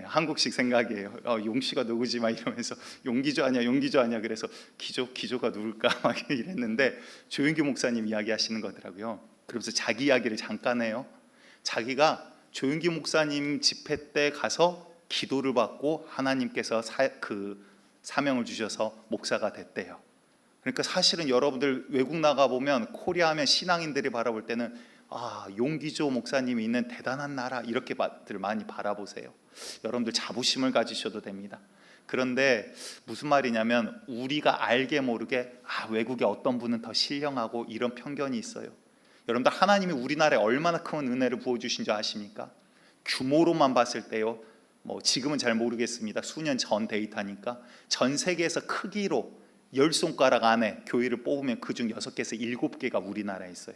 S2: 한국식 생각이에요. 용씨가 누구지? 막 이러면서 용기조 아냐, 용기조 아냐. 그래서 기조가 누굴까? 막 이랬는데 조윤규 목사님 이야기하시는 거더라고요. 그러면서 자기 이야기를 잠깐 해요. 자기가 조윤규 목사님 집회 때 가서 기도를 받고 하나님께서 사명을 주셔서 목사가 됐대요. 그러니까 사실은 여러분들 외국 나가 보면 코리아 하면 신앙인들이 바라볼 때는 용기조 목사님이 있는 대단한 나라 이렇게들 많이 바라보세요. 여러분들 자부심을 가지셔도 됩니다. 그런데 무슨 말이냐면 우리가 알게 모르게 외국에 어떤 분은 더 신령하고 이런 편견이 있어요. 여러분들 하나님이 우리나라에 얼마나 큰 은혜를 부어주신 줄 아십니까? 규모로만 봤을 때요, 뭐 지금은 잘 모르겠습니다. 수년 전 데이터니까 전 세계에서 크기로 10손가락 안에 교회를 뽑으면 그중 6개에서 7개가 우리나라에 있어요.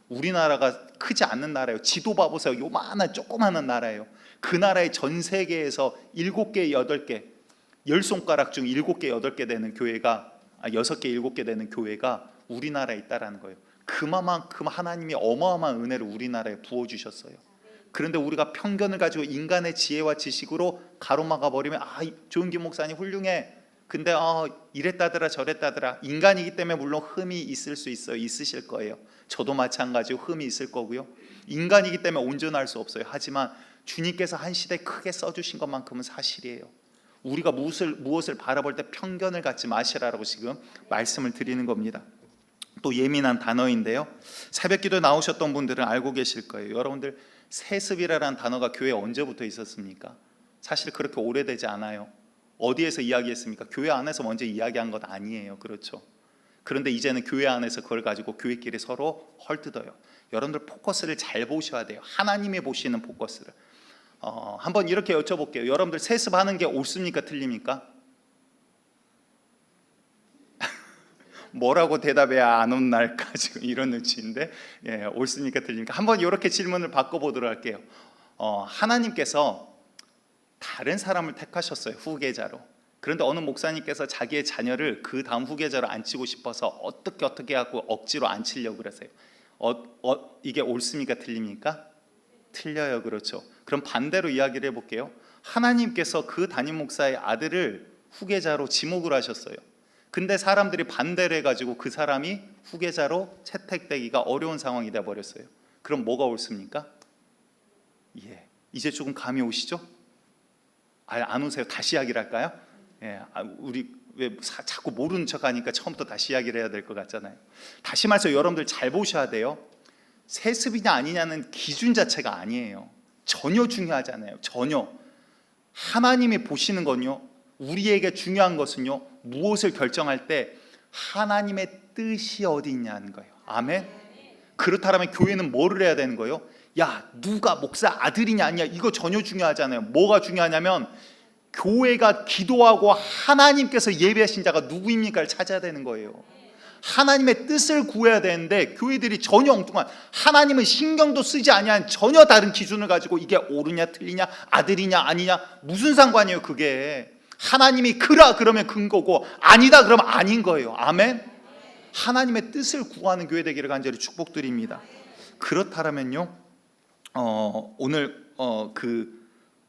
S2: 우리나라가 크지 않는 나라예요. 지도 봐보세요. 요만한 조그마한 나라예요. 그 나라의 전 세계에서 7개, 8개, 10손가락 중 7개, 8개 되는 교회가 6개, 7개 되는 교회가 우리나라에 있다라는 거예요. 그만큼 하나님이 어마어마한 은혜를 우리나라에 부어주셨어요. 그런데 우리가 편견을 가지고 인간의 지혜와 지식으로 가로막아 버리면 조은기 목사님 훌륭해. 근데 이랬다더라 저랬다더라. 인간이기 때문에 물론 흠이 있을 수 있어요. 있으실 거예요. 저도 마찬가지로 흠이 있을 거고요. 인간이기 때문에 온전할 수 없어요. 하지만 주님께서 한 시대 크게 써주신 것만큼은 사실이에요. 우리가 무엇을 바라볼 때 편견을 갖지 마시라라고 지금 말씀을 드리는 겁니다. 또 예민한 단어인데요. 새벽기도 나오셨던 분들은 알고 계실 거예요. 여러분들 세습이라는 단어가 교회에 언제부터 있었습니까? 사실 그렇게 오래되지 않아요. 어디에서 이야기했습니까? 교회 안에서 먼저 이야기한 것 아니에요. 그렇죠? 그런데 이제는 교회 안에서 그걸 가지고 교회끼리 서로 헐뜯어요. 여러분들 포커스를 잘 보셔야 돼요. 하나님이 보시는 포커스를. 한번 이렇게 여쭤볼게요. 여러분들 세습하는 게 옳습니까? 틀립니까? 뭐라고 대답해야 안 혼날까 지금 이런 눈치인데, 예, 옳습니까? 틀립니까? 한번 이렇게 질문을 바꿔보도록 할게요. 하나님께서 다른 사람을 택하셨어요. 후계자로. 그런데 어느 목사님께서 자기의 자녀를 그 다음 후계자로 앉히고 싶어서 어떻게 하고 억지로 앉히려고 그러세요. 이게 옳습니까? 틀립니까? 틀려요. 그렇죠. 그럼 반대로 이야기를 해볼게요. 하나님께서 그 담임 목사의 아들을 후계자로 지목을 하셨어요. 근데 사람들이 반대를 해가지고 그 사람이 후계자로 채택되기가 어려운 상황이 돼버렸어요. 그럼 뭐가 옳습니까? 예, 이제 조금 감이 오시죠? 안 오세요? 다시 이야기를 할까요? 예, 우리 왜 자꾸 모르는 척하니까 처음부터 다시 이야기를 해야 될 것 같잖아요. 다시 말해서 여러분들 잘 보셔야 돼요. 세습이냐 아니냐는 기준 자체가 아니에요. 전혀 중요하잖아요. 전혀. 하나님이 보시는 건요, 우리에게 중요한 것은요, 무엇을 결정할 때 하나님의 뜻이 어디 있냐는 거예요. 아멘. 그렇다면 교회는 뭐를 해야 되는 거예요? 야, 누가 목사 아들이냐 아니냐 이거 전혀 중요하지 않아요. 뭐가 중요하냐면 교회가 기도하고 하나님께서 예배하신 자가 누구입니까를 찾아야 되는 거예요. 하나님의 뜻을 구해야 되는데 교회들이 전혀 엉뚱한, 하나님은 신경도 쓰지 아니한 전혀 다른 기준을 가지고 이게 옳으냐 틀리냐 아들이냐 아니냐 무슨 상관이에요. 그게 하나님이 그라 그러면 근거고 아니다 그러면 아닌 거예요. 아멘. 하나님의 뜻을 구하는 교회 되기를 간절히 축복드립니다. 그렇다면요, 오늘 그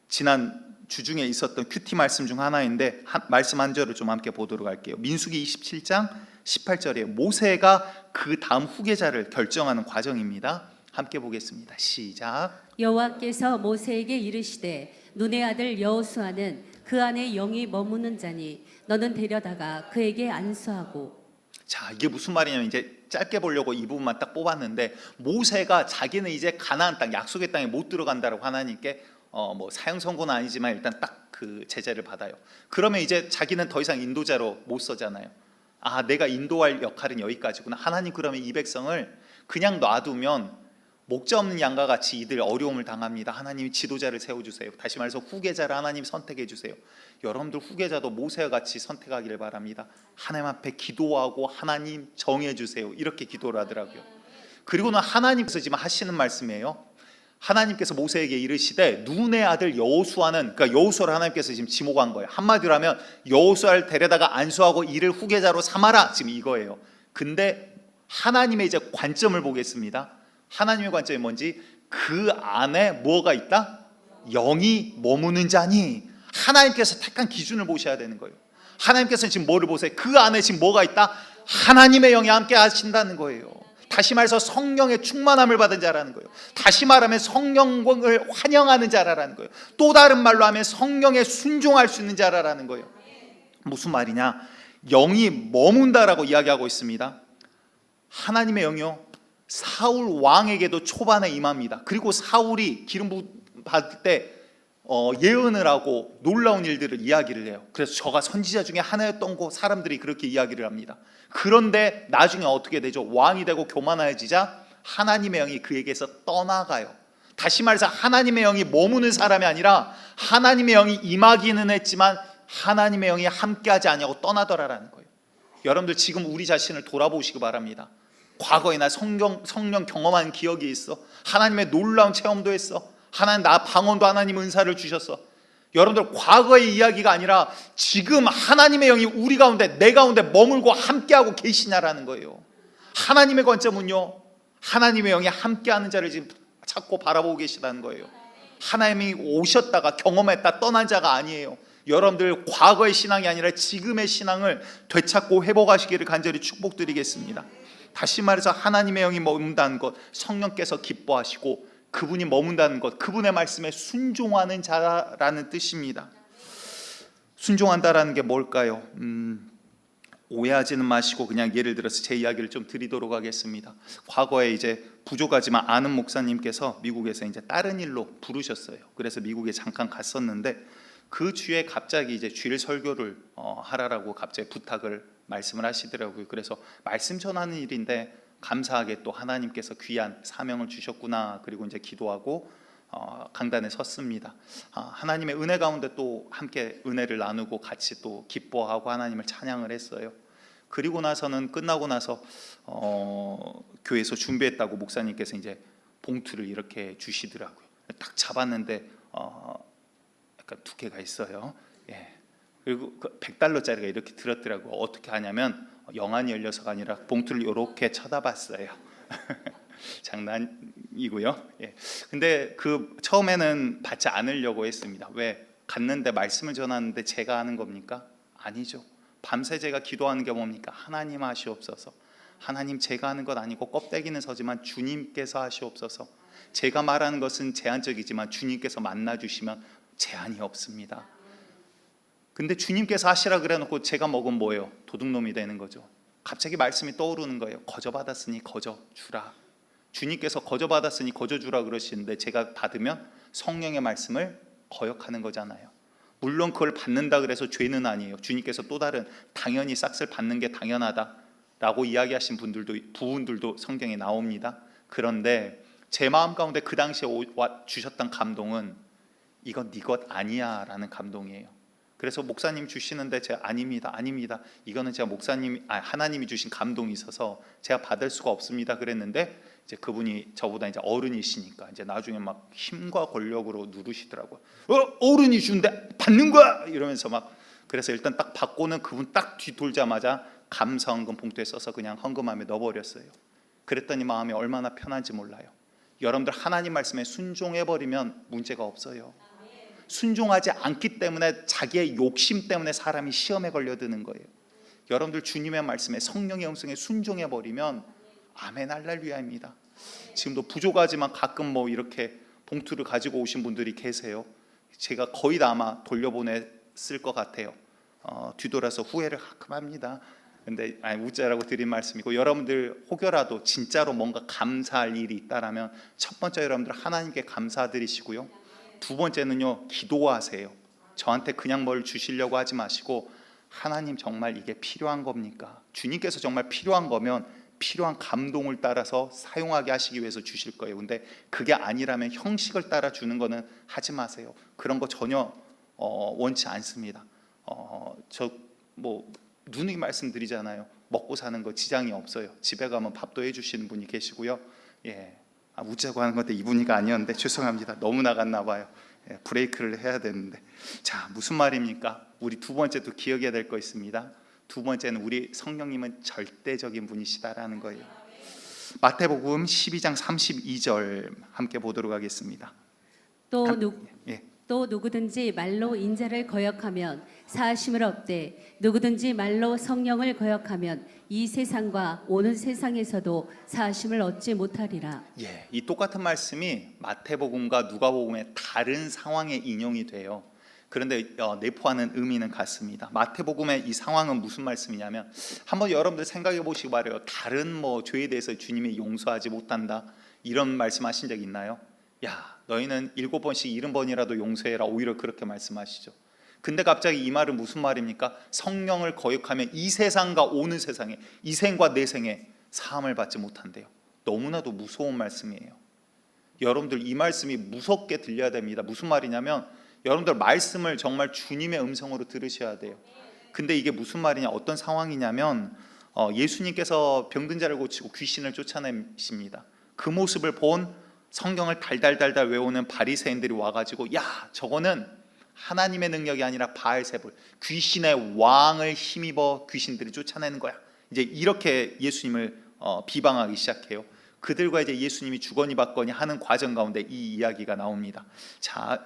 S2: 지난 주중에 있었던 큐티 말씀 중 하나인데 말씀 한 절을 좀 함께 보도록 할게요. 민수기 27장 18절에 모세가 그 다음 후계자를 결정하는 과정입니다. 함께 보겠습니다. 시작.
S3: 여호와께서 모세에게 이르시되 눈의 아들 여호수아는 그 안에 영이 머무는 자니 너는 데려다가 그에게 안수하고.
S2: 자, 이게 무슨 말이냐면 이제 짧게 보려고 이 부분만 딱 뽑았는데, 모세가 자기는 이제 가나안 땅 약속의 땅에 못 들어간다라고 하나님께 뭐 사형 선고는 아니지만 일단 딱 그 제재를 받아요. 그러면 이제 자기는 더 이상 인도자로 못 서잖아요. 아, 내가 인도할 역할은 여기까지구나. 하나님 그러면 이 백성을 그냥 놔두면 목자 없는 양과 같이 이들 어려움을 당합니다. 하나님이 지도자를 세워주세요. 다시 말해서 후계자를 하나님 선택해 주세요. 여러분들 후계자도 모세와 같이 선택하기를 바랍니다. 하나님 앞에 기도하고 하나님 정해 주세요. 이렇게 기도를 하더라고요. 그리고는 하나님께서 지금 하시는 말씀이에요. 하나님께서 모세에게 이르시되 눈의 아들 여호수아는, 그러니까 여호수아를 하나님께서 지금 지목한 거예요. 한마디로 하면 여호수아를 데려다가 안수하고 이를 후계자로 삼아라, 지금 이거예요. 근데 하나님의 이제 관점을 보겠습니다. 하나님의 관점이 뭔지, 그 안에 뭐가 있다? 영이 머무는 자니. 하나님께서 택한 기준을 보셔야 되는 거예요. 하나님께서는 지금 뭐를 보세요? 그 안에 지금 뭐가 있다? 하나님의 영이 함께 하신다는 거예요. 다시 말해서 성령의 충만함을 받은 자라는 거예요. 다시 말하면 성령을 환영하는 자라는 거예요. 또 다른 말로 하면 성령에 순종할 수 있는 자라는 거예요. 무슨 말이냐? 영이 머문다라고 이야기하고 있습니다. 하나님의 영이요, 사울 왕에게도 초반에 임합니다. 그리고 사울이 기름 받을 때 예언을 하고 놀라운 일들을 이야기를 해요. 그래서 저가 선지자 중에 하나였던 거 사람들이 그렇게 이야기를 합니다. 그런데 나중에 어떻게 되죠? 왕이 되고 교만해지자 하나님의 영이 그에게서 떠나가요. 다시 말해서 하나님의 영이 머무는 사람이 아니라 하나님의 영이 임하기는 했지만 하나님의 영이 함께하지 아니하고 떠나더라라는 거예요. 여러분들 지금 우리 자신을 돌아보시기 바랍니다. 과거에 나 성령 경험한 기억이 있어. 하나님의 놀라운 체험도 했어. 하나님 나 방언도 하나님 은사를 주셨어. 여러분들 과거의 이야기가 아니라 지금 하나님의 영이 우리 가운데 내 가운데 머물고 함께하고 계시냐라는 거예요. 하나님의 관점은요, 하나님의 영이 함께하는 자를 지금 찾고 바라보고 계시다는 거예요. 하나님이 오셨다가 경험했다 떠난 자가 아니에요. 여러분들 과거의 신앙이 아니라 지금의 신앙을 되찾고 회복하시기를 간절히 축복드리겠습니다. 다시 말해서 하나님의 영이 머문다는 것, 성령께서 기뻐하시고 그분이 머문다는 것, 그분의 말씀에 순종하는 자라는 뜻입니다. 순종한다라는 게 뭘까요? 오해하지는 마시고 그냥 예를 들어서 제 이야기를 좀 드리도록 하겠습니다. 과거에 이제 부족하지만 아는 목사님께서 미국에서 이제 다른 일로 부르셨어요. 그래서 미국에 잠깐 갔었는데 그 주에 갑자기 이제 주일 설교를 하라라고 갑자기 부탁을 말씀을 하시더라고요. 그래서 말씀 전하는 일인데 감사하게 또 하나님께서 귀한 사명을 주셨구나. 그리고 이제 기도하고 강단에 섰습니다. 하나님의 은혜 가운데 또 함께 은혜를 나누고 같이 또 기뻐하고 하나님을 찬양을 했어요. 그리고 나서는 끝나고 나서 교회에서 준비했다고 목사님께서 이제 봉투를 이렇게 주시더라고요. 딱 잡았는데 약간 두께가 있어요. 예. 그리고 그 $100짜리가 이렇게 들었더라고요. 어떻게 하냐면 영안이 열려서가 아니라 봉투를 이렇게 쳐다봤어요. 장난이고요. 예. 근데 그 처음에는 받지 않으려고 했습니다. 왜? 갔는데 말씀을 전하는데 제가 하는 겁니까? 아니죠. 밤새 제가 기도하는 게 뭡니까? 하나님 하시옵소서. 하나님 제가 하는 것 아니고 껍데기는 서지만 주님께서 하시옵소서. 제가 말하는 것은 제한적이지만 주님께서 만나주시면 제한이 없습니다. 근데 주님께서 하시라 그래 놓고 제가 먹으면 뭐예요? 도둑놈이 되는 거죠. 갑자기 말씀이 떠오르는 거예요. 거저 받았으니 거저 주라. 주님께서 거저 받았으니 거저 주라 그러시는데 제가 받으면 성령의 말씀을 거역하는 거잖아요. 물론 그걸 받는다 그래서 죄는 아니에요. 주님께서 또 다른 당연히 싹쓸 받는 게 당연하다라고 이야기하신 부분들도 성경에 나옵니다. 그런데 제 마음 가운데 그 당시에 주셨던 감동은 이건 네 것 아니야 라는 감동이에요. 그래서 목사님 주시는데 제가 아닙니다. 이거는 제가 하나님이 주신 감동이 있어서 제가 받을 수가 없습니다. 그랬는데 이제 그분이 저보다 이제 어른이시니까 이제 나중에 막 힘과 권력으로 누르시더라고요. 어른이 준대 받는 거야 이러면서 막. 그래서 일단 딱 받고는 그분 딱 뒤돌자마자 감사헌금 봉투에 써서 그냥 헌금함에 넣어버렸어요. 그랬더니 마음이 얼마나 편한지 몰라요. 여러분들 하나님 말씀에 순종해버리면 문제가 없어요. 순종하지 않기 때문에 자기의 욕심 때문에 사람이 시험에 걸려드는 거예요. 여러분들 주님의 말씀에 성령의 음성에 순종해버리면 아멘 할렐루야입니다. 지금도 부족하지만 가끔 뭐 이렇게 봉투를 가지고 오신 분들이 계세요. 제가 거의 다 아마 돌려보냈을 것 같아요. 뒤돌아서 후회를 가끔 합니다. 근데 웃자라고 드린 말씀이고, 여러분들 혹여라도 진짜로 뭔가 감사할 일이 있다라면 첫 번째 여러분들 하나님께 감사드리시고요. 두 번째는요, 기도하세요. 저한테 그냥 뭘 주시려고 하지 마시고 하나님 정말 이게 필요한 겁니까? 주님께서 정말 필요한 거면 필요한 감동을 따라서 사용하게 하시기 위해서 주실 거예요. 근데 그게 아니라면 형식을 따라 주는 거는 하지 마세요. 그런 거 전혀 원치 않습니다. 저 뭐 누누이 말씀드리잖아요. 먹고 사는 거 지장이 없어요. 집에 가면 밥도 해주시는 분이 계시고요. 예, 웃자고 하는 건데 이분이가 아니었는데 죄송합니다. 너무 나갔나 봐요. 예, 브레이크를 해야 되는데. 자, 무슨 말입니까? 우리 두 번째도 기억해야 될 거 있습니다. 두 번째는 우리 성령님은 절대적인 분이시다라는 거예요. 마태복음 12장 32절 함께 보도록 하겠습니다.
S3: 또 누구든지 말로 인자를 거역하면 사하심을 얻되 누구든지 말로 성령을 거역하면 이 세상과 오는 세상에서도 사하심을 얻지 못하리라.
S2: 예, 이 똑같은 말씀이 마태복음과 누가복음의 다른 상황에 인용이 돼요. 그런데 내포하는 의미는 같습니다. 마태복음의 이 상황은 무슨 말씀이냐면, 한번 여러분들 생각해 보시기 바래요. 다른 뭐 죄에 대해서 주님이 용서하지 못한다 이런 말씀하신 적 있나요? 야, 너희는 7번씩 70번이라도 용서해라, 오히려 그렇게 말씀하시죠. 근데 갑자기 이 말은 무슨 말입니까? 성령을 거역하면 이 세상과 오는 세상에, 이 생과 내 생에 사함을 받지 못한대요. 너무나도 무서운 말씀이에요. 여러분들 이 말씀이 무섭게 들려야 됩니다. 무슨 말이냐면 여러분들 말씀을 정말 주님의 음성으로 들으셔야 돼요. 근데 이게 무슨 말이냐, 어떤 상황이냐면 예수님께서 병든 자를 고치고 귀신을 쫓아내십니다. 그 모습을 본 성경을 달달달달 외우는 바리새인들이 와가지고, 야, 저거는 하나님의 능력이 아니라 바알세불, 귀신의 왕을 힘입어 귀신들이 쫓아내는 거야. 이제 이렇게 예수님을 비방하기 시작해요. 그들과 이제 예수님이 주거니 받거니 하는 과정 가운데 이 이야기가 나옵니다. 자,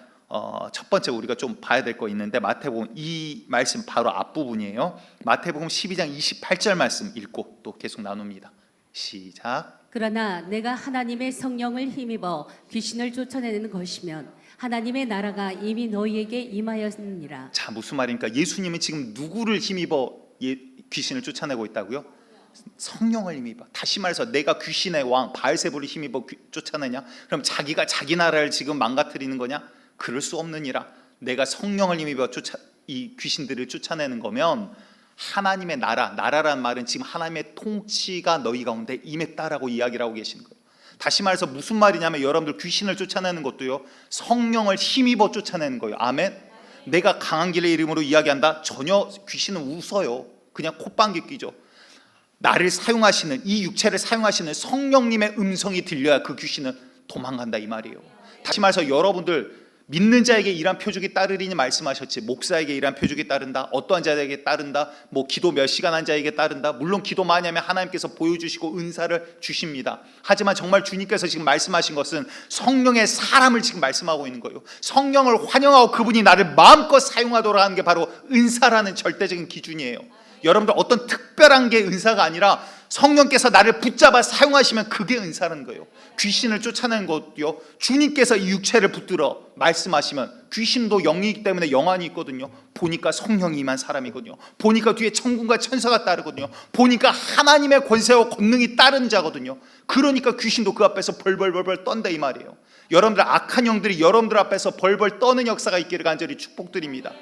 S2: 첫 번째 우리가 좀 봐야 될 거 있는데, 마태복음 이 말씀 바로 앞부분이에요. 마태복음 12장 28절 말씀 읽고 또 계속 나눕니다. 시작.
S3: 그러나 내가 하나님의 성령을 힘입어 귀신을 쫓아내는 것이면 하나님의 나라가 이미 너희에게 임하였느니라.
S2: 자, 무슨 말입니까? 예수님은 지금 누구를 힘입어 귀신을 쫓아내고 있다고요? 성령을 힘입어. 다시 말해서 내가 귀신의 왕 바알세불을 힘입어 쫓아내냐? 그럼 자기가 자기 나라를 지금 망가뜨리는 거냐? 그럴 수 없느니라. 내가 성령을 힘입어 이 귀신들을 쫓아내는 거면 하나님의 나라란 말은 지금 하나님의 통치가 너희 가운데 임했다라고 이야기를 하고 계시는 거예요. 다시 말해서 무슨 말이냐면 여러분들 귀신을 쫓아내는 것도요, 성령을 힘입어 쫓아내는 거예요. 아멘. 내가 강한 길의 이름으로 이야기한다? 전혀 귀신은 웃어요. 그냥 콧방귀 뀌죠. 나를 사용하시는, 이 육체를 사용하시는 성령님의 음성이 들려야 그 귀신은 도망간다 이 말이에요. 다시 말해서 여러분들 믿는 자에게 일한 표적이 따르리니 말씀하셨지, 목사에게 일한 표적이 따른다, 어떠한 자에게 따른다, 뭐 기도 몇 시간 한 자에게 따른다. 물론 기도 많이 하면 하나님께서 보여주시고 은사를 주십니다. 하지만 정말 주님께서 지금 말씀하신 것은 성령의 사람을 지금 말씀하고 있는 거예요. 성령을 환영하고 그분이 나를 마음껏 사용하도록 하는 게 바로 은사라는 절대적인 기준이에요. 여러분들 어떤 특별한 게 은사가 아니라 성령께서 나를 붙잡아 사용하시면 그게 은사라는 거예요. 귀신을 쫓아내는 것도요, 주님께서 이 육체를 붙들어 말씀하시면, 귀신도 영이기 때문에 영안이 있거든요. 보니까 성령이 임한 사람이거든요. 보니까 뒤에 천군과 천사가 따르거든요. 보니까 하나님의 권세와 권능이 따르는 자거든요. 그러니까 귀신도 그 앞에서 벌벌벌벌 떤다 이 말이에요. 여러분들 악한 영들이 여러분들 앞에서 벌벌 떠는 역사가 있기를 간절히 축복드립니다.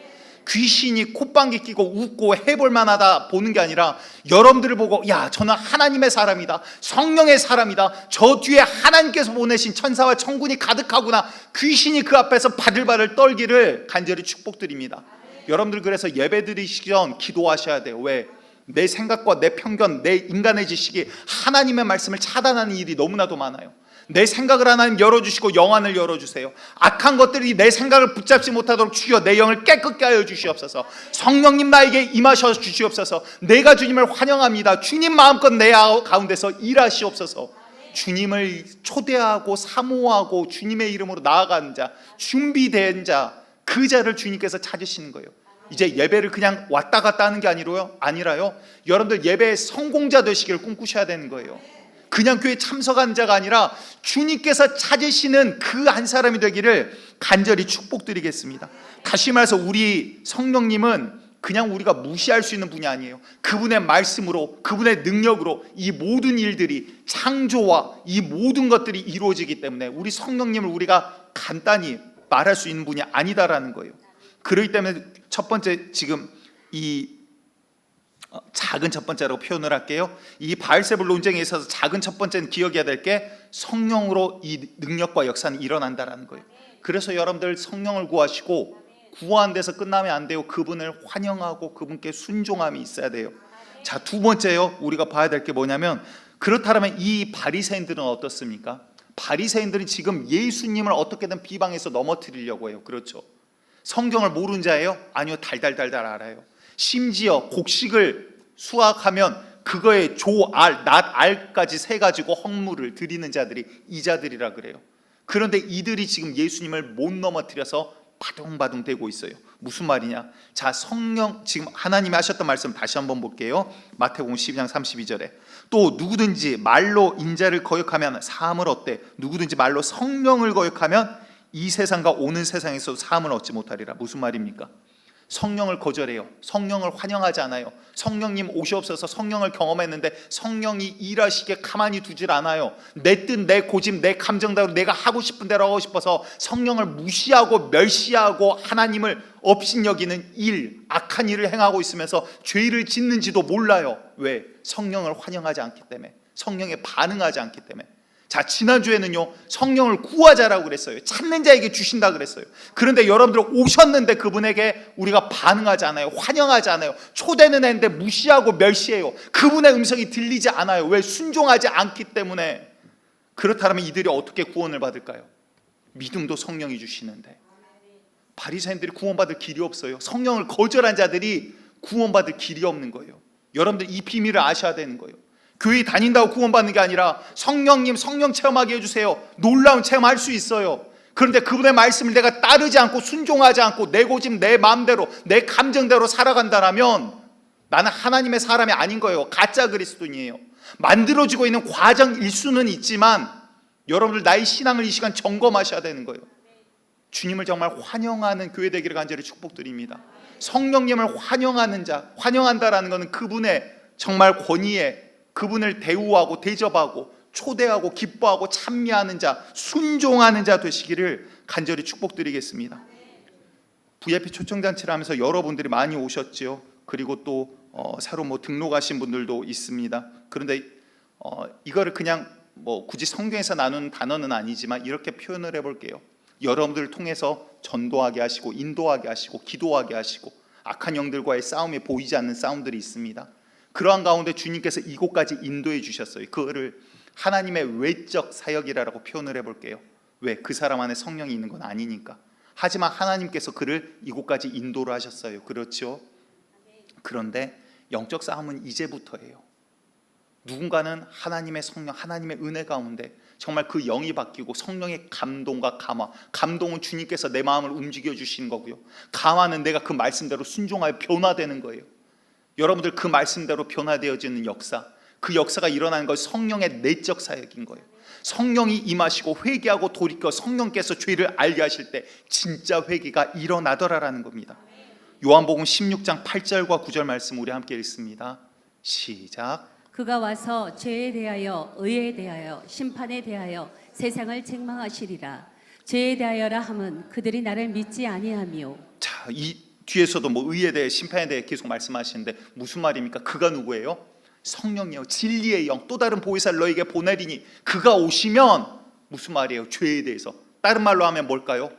S2: 귀신이 콧방귀 끼고 웃고 해볼 만하다 보는 게 아니라 여러분들을 보고, 야, 저는 하나님의 사람이다, 성령의 사람이다, 저 뒤에 하나님께서 보내신 천사와 천군이 가득하구나, 귀신이 그 앞에서 바들바들 떨기를 간절히 축복드립니다. 여러분들 그래서 예배 드리시기 전 기도하셔야 돼요. 왜? 내 생각과 내 편견, 내 인간의 지식이 하나님의 말씀을 차단하는 일이 너무나도 많아요. 내 생각을 하나님 열어주시고 영안을 열어주세요. 악한 것들이 내 생각을 붙잡지 못하도록 주여 내 영을 깨끗게 하여 주시옵소서. 성령님 나에게 임하셔 주시옵소서. 내가 주님을 환영합니다. 주님 마음껏 내 가운데서 일하시옵소서. 주님을 초대하고 사모하고 주님의 이름으로 나아가는 자, 준비된 자, 그 자를 주님께서 찾으시는 거예요. 이제 예배를 그냥 왔다 갔다 하는 게 아니라요, 여러분들 예배의 성공자 되시기를 꿈꾸셔야 되는 거예요. 그냥 교회 참석하는 자가 아니라 주님께서 찾으시는 그 한 사람이 되기를 간절히 축복드리겠습니다. 다시 말해서 우리 성령님은 그냥 우리가 무시할 수 있는 분이 아니에요. 그분의 말씀으로, 그분의 능력으로 이 모든 일들이, 창조와 이 모든 것들이 이루어지기 때문에 우리 성령님을 우리가 간단히 말할 수 있는 분이 아니다라는 거예요. 그렇기 때문에 첫 번째, 지금 이 작은 첫 번째라고 표현을 할게요. 이 바알세불 논쟁에 있어서 작은 첫 번째는 기억해야 될 게 성령으로 이 능력과 역사는 일어난다라는 거예요. 그래서 여러분들 성령을 구하시고, 구한 데서 끝나면 안 돼요. 그분을 환영하고 그분께 순종함이 있어야 돼요. 자, 두 번째요, 우리가 봐야 될 게 뭐냐면, 그렇다면 이 바리새인들은 어떻습니까? 바리새인들은 지금 예수님을 어떻게든 비방해서 넘어뜨리려고 해요. 그렇죠? 성경을 모르는 자예요? 아니요, 달달달달 알아요. 심지어 곡식을 수확하면 그거에 조, 알, 낫, 알까지 세 가지고 헌물을 드리는 자들이 이 자들이라 그래요. 그런데 이들이 지금 예수님을 못 넘어뜨려서 바둥바둥 대고 있어요. 무슨 말이냐? 자, 성령, 지금 하나님이 하셨던 말씀 다시 한번 볼게요. 마태복음 12장 32절에 또 누구든지 말로 인자를 거역하면 사함을 얻되 누구든지 말로 성령을 거역하면 이 세상과 오는 세상에서 사함을 얻지 못하리라. 무슨 말입니까? 성령을 거절해요. 성령을 환영하지 않아요. 성령님 오시옵소서. 성령을 경험했는데 성령이 일하시게 가만히 두질 않아요. 내 뜻, 내 고집, 내 감정대로 내가 하고 싶은 대로 하고 싶어서 성령을 무시하고 멸시하고 하나님을 업신여기는 일, 악한 일을 행하고 있으면서 죄를 짓는지도 몰라요. 왜? 성령을 환영하지 않기 때문에, 성령에 반응하지 않기 때문에. 자, 지난주에는요, 성령을 구하자라고 그랬어요. 찾는 자에게 주신다 그랬어요. 그런데 여러분들 오셨는데 그분에게 우리가 반응하지 않아요. 환영하지 않아요. 초대는 했는데 무시하고 멸시해요. 그분의 음성이 들리지 않아요. 왜? 순종하지 않기 때문에. 그렇다면 이들이 어떻게 구원을 받을까요? 믿음도 성령이 주시는데. 바리새인들이 구원받을 길이 없어요. 성령을 거절한 자들이 구원받을 길이 없는 거예요. 여러분들 이 비밀을 아셔야 되는 거예요. 교회 다닌다고 구원받는 게 아니라 성령님 성령 체험하게 해주세요. 놀라운 체험할 수 있어요. 그런데 그분의 말씀을 내가 따르지 않고 순종하지 않고 내 고집, 내 마음대로, 내 감정대로 살아간다면 나는 하나님의 사람이 아닌 거예요. 가짜 그리스도인이에요. 만들어지고 있는 과정일 수는 있지만 여러분들 나의 신앙을 이 시간 점검하셔야 되는 거예요. 주님을 정말 환영하는 교회 되기를 간절히 축복드립니다. 성령님을 환영하는 자, 환영한다라는 것은 그분의 정말 권위에 그분을 대우하고 대접하고 초대하고 기뻐하고 찬미하는 자, 순종하는 자 되시기를 간절히 축복드리겠습니다. VIP 초청잔치를 하면서 여러분들이 많이 오셨죠. 그리고 또 새로 등록하신 분들도 있습니다. 그런데 이거를 그냥 굳이 성경에서 나누는 단어는 아니지만 이렇게 표현을 해볼게요. 여러분들을 통해서 전도하게 하시고 인도하게 하시고 기도하게 하시고 악한 영들과의 싸움에 보이지 않는 싸움들이 있습니다. 그러한 가운데 주님께서 이곳까지 인도해 주셨어요. 그거를 하나님의 외적 사역이라고 표현을 해볼게요. 왜? 그 사람 안에 성령이 있는 건 아니니까. 하지만 하나님께서 그를 이곳까지 인도를 하셨어요. 그렇죠? 그런데 영적 싸움은 이제부터예요. 누군가는 하나님의 성령, 하나님의 은혜 가운데 정말 그 영이 바뀌고 성령의 감동과 감화, 감동은 주님께서 내 마음을 움직여 주시는 거고요. 감화는 내가 그 말씀대로 순종하여 변화되는 거예요. 여러분들 그 말씀대로 변화되어지는 역사, 그 역사가 일어나는 건 성령의 내적 사역인 거예요. 성령이 임하시고 회개하고 돌이켜 성령께서 죄를 알게 하실 때 진짜 회개가 일어나더라라는 겁니다. 요한복음 16장 8절과 9절 말씀 우리 함께 읽습니다. 시작.
S3: 그가 와서 죄에 대하여 의에 대하여 심판에 대하여 세상을 책망하시리라. 죄에 대하여라 함은 그들이 나를 믿지 아니하며.
S2: 자, 이 뒤에서도 의에 대해 심판에 대해 계속 말씀하시는데 무슨 말입니까? 그가 누구예요? 성령이요, 진리의 영, 또 다른 보혜사를 너에게 보내리니 그가 오시면 무슨 말이에요? 죄에 대해서. 다른 말로 하면 뭘까요?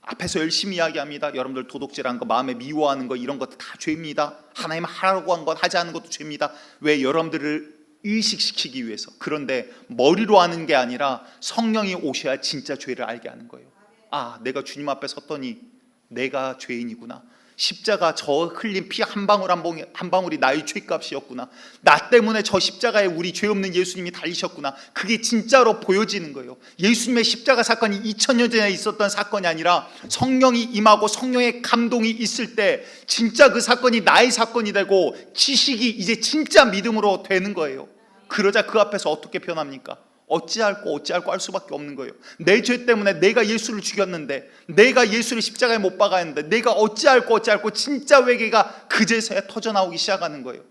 S2: 앞에서 열심히 이야기합니다. 여러분들 도둑질한 거, 마음에 미워하는 거 이런 것도 다 죄입니다. 하나님 하라고 한 것 하지 않은 것도 죄입니다. 왜? 여러분들을 의식시키기 위해서. 그런데 머리로 하는 게 아니라 성령이 오셔야 진짜 죄를 알게 하는 거예요. 아, 내가 주님 앞에 섰더니 내가 죄인이구나. 십자가 저 흘린 피 한 방울 한 방울이 나의 죄값이었구나. 나 때문에 저 십자가에 우리 죄 없는 예수님이 달리셨구나. 그게 진짜로 보여지는 거예요. 예수님의 십자가 사건이 2000년 전에 있었던 사건이 아니라 성령이 임하고 성령의 감동이 있을 때 진짜 그 사건이 나의 사건이 되고 지식이 이제 진짜 믿음으로 되는 거예요. 그러자 그 앞에서 어떻게 변합니까? 어찌할꼬 할 수밖에 없는 거예요. 내 죄 때문에 내가 예수를 죽였는데, 내가 예수를 십자가에 못 박아야 했는데 내가 어찌할꼬 진짜 회개가 그제서야 터져나오기 시작하는 거예요.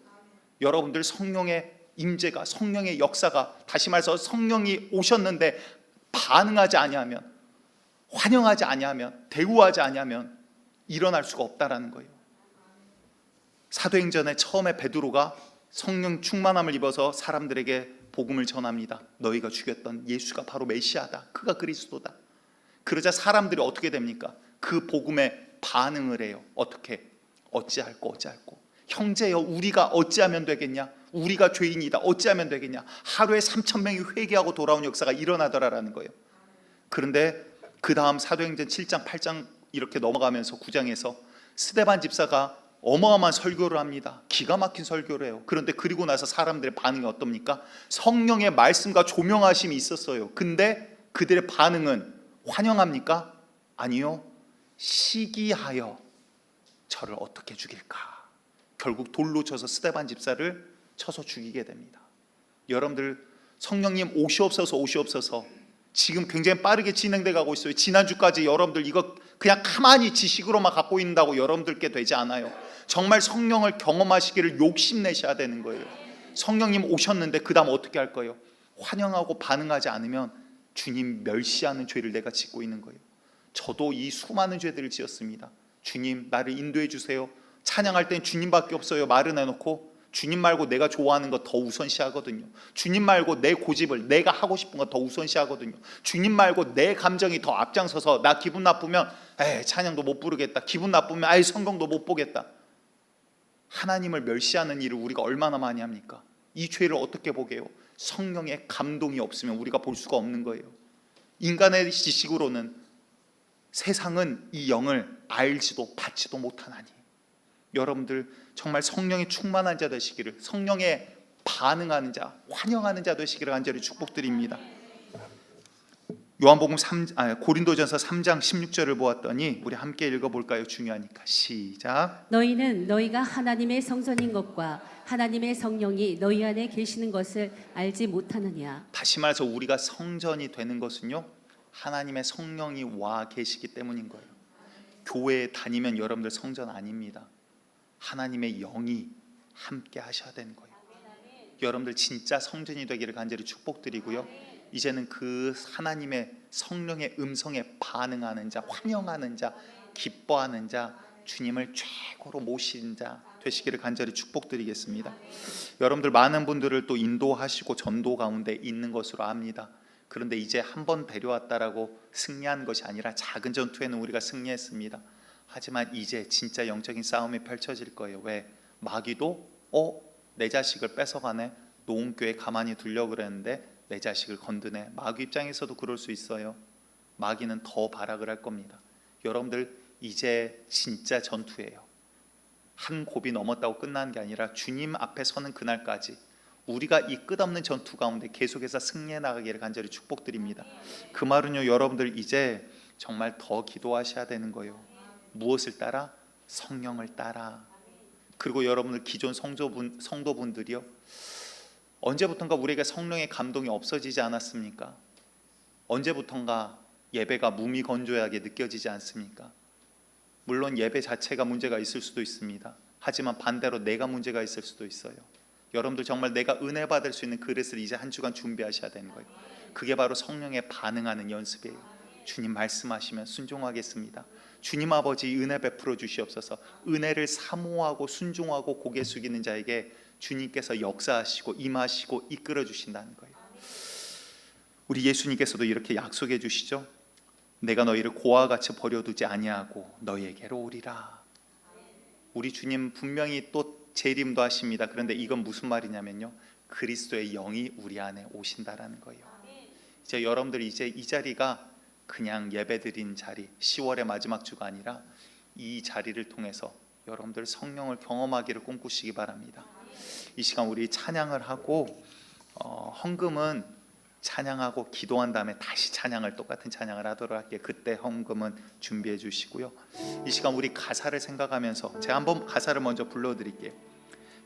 S2: 여러분들 성령의 임재가, 성령의 역사가, 다시 말해서 성령이 오셨는데 반응하지 아니하면, 환영하지 아니하면, 대우하지 아니하면 일어날 수가 없다라는 거예요. 사도행전에 처음에 베드로가 성령 충만함을 입어서 사람들에게 복음을 전합니다. 너희가 죽였던 예수가 바로 메시아다. 그가 그리스도다. 그러자 사람들이 어떻게 됩니까? 그 복음에 반응을 해요. 어떻게? 어찌할꼬 형제여, 우리가 어찌하면 되겠냐? 우리가 죄인이다. 어찌하면 되겠냐? 하루에 3,000명이 회개하고 돌아온 역사가 일어나더라라는 거예요. 그런데 그 다음 사도행전 7장 8장 이렇게 넘어가면서 9장에서 스데반 집사가 어마어마한 설교를 합니다. 기가 막힌 설교를 해요. 그런데 그리고 나서 사람들의 반응이 어떻습니까? 성령의 말씀과 조명하심이 있었어요. 근데 그들의 반응은 환영합니까? 아니요. 시기하여 저를 어떻게 죽일까? 결국 돌로 쳐서 스데반 집사를 쳐서 죽이게 됩니다. 여러분들 성령님 오시옵소서. 지금 굉장히 빠르게 진행돼 가고 있어요. 지난주까지 여러분들 이거 그냥 가만히 지식으로만 갖고 있는다고 여러분들께 되지 않아요. 정말 성령을 경험하시기를 욕심내셔야 되는 거예요. 성령님 오셨는데 그 다음 어떻게 할 거예요? 환영하고 반응하지 않으면 주님 멸시하는 죄를 내가 짓고 있는 거예요. 저도 이 수많은 죄들을 지었습니다. 주님 나를 인도해 주세요. 찬양할 땐 주님밖에 없어요 말은 해놓고 주님 말고 내가 좋아하는 거 더 우선시하거든요. 주님 말고 내 고집을, 내가 하고 싶은 거 더 우선시하거든요. 주님 말고 내 감정이 더 앞장서서 나 기분 나쁘면 찬양도 못 부르겠다. 기분 나쁘면 성경도 못 보겠다. 하나님을 멸시하는 일을 우리가 얼마나 많이 합니까? 이 죄를 어떻게 보게요? 성령의 감동이 없으면 우리가 볼 수가 없는 거예요. 인간의 지식으로는 세상은 이 영을 알지도 받지도 못하나니 여러분들 정말 성령의 충만한 자 되시기를, 성령에 반응하는 자, 환영하는 자 되시기를 간절히 축복드립니다. 요한복음 고린도전서 3장 16절을 보았더니 우리 함께 읽어볼까요? 중요하니까. 시작.
S3: 너희는 너희가 하나님의 성전인 것과 하나님의 성령이 너희 안에 계시는 것을 알지 못하느냐.
S2: 다시 말해서 우리가 성전이 되는 것은요, 하나님의 성령이 와 계시기 때문인 거예요. 교회에 다니면 여러분들 성전 아닙니다. 하나님의 영이 함께 하셔야 되는 거예요. 여러분들 진짜 성전이 되기를 간절히 축복드리고요. 이제는 그 하나님의 성령의 음성에 반응하는 자, 환영하는 자, 기뻐하는 자, 주님을 최고로 모시는 자 되시기를 간절히 축복드리겠습니다. 여러분들 많은 분들을 또 인도하시고 전도 가운데 있는 것으로 압니다. 그런데 이제 한번 데려왔다라고 승리한 것이 아니라 작은 전투에는 우리가 승리했습니다. 하지만 이제 진짜 영적인 싸움이 펼쳐질 거예요. 왜? 마귀도 내 자식을 뺏어가네, 노은교회 가만히 두려고 그랬는데 내 자식을 건드네. 마귀 입장에서도 그럴 수 있어요. 마귀는 더 발악을 할 겁니다. 여러분들 이제 진짜 전투예요. 한 곱이 넘었다고 끝나는 게 아니라 주님 앞에 서는 그날까지 우리가 이 끝없는 전투 가운데 계속해서 승리해 나가기를 간절히 축복드립니다. 그 말은요, 여러분들 이제 정말 더 기도하셔야 되는 거예요. 무엇을 따라? 성령을 따라. 그리고 여러분들 기존 성도분들이요, 언제부턴가 우리에게 성령의 감동이 없어지지 않았습니까? 언제부턴가 예배가 무미건조하게 느껴지지 않습니까? 물론 예배 자체가 문제가 있을 수도 있습니다. 하지만 반대로 내가 문제가 있을 수도 있어요. 여러분들 정말 내가 은혜 받을 수 있는 그릇을 이제 한 주간 준비하셔야 되는 거예요. 그게 바로 성령에 반응하는 연습이에요. 주님 말씀하시면 순종하겠습니다. 주님 아버지 은혜 베풀어 주시옵소서. 은혜를 사모하고 순종하고 고개 숙이는 자에게 주님께서 역사하시고 임하시고 이끌어 주신다는 거예요. 우리 예수님께서도 이렇게 약속해 주시죠. 내가 너희를 고와 같이 버려두지 아니하고 너희에게로 오리라. 우리 주님 분명히 또 재림도 하십니다. 그런데 이건 무슨 말이냐면요, 그리스도의 영이 우리 안에 오신다라는 거예요. 이제 여러분들 이제 이 자리가 그냥 예배드린 자리, 10월의 마지막 주가 아니라 이 자리를 통해서 여러분들 성령을 경험하기를 꿈꾸시기 바랍니다. 이 시간 우리 찬양을 하고 헌금은 찬양하고 기도한 다음에 다시 찬양을 똑같은 찬양을 하도록 할게요. 그때 헌금은 준비해 주시고요. 이 시간 우리 가사를 생각하면서 제가 한번 가사를 먼저 불러드릴게요.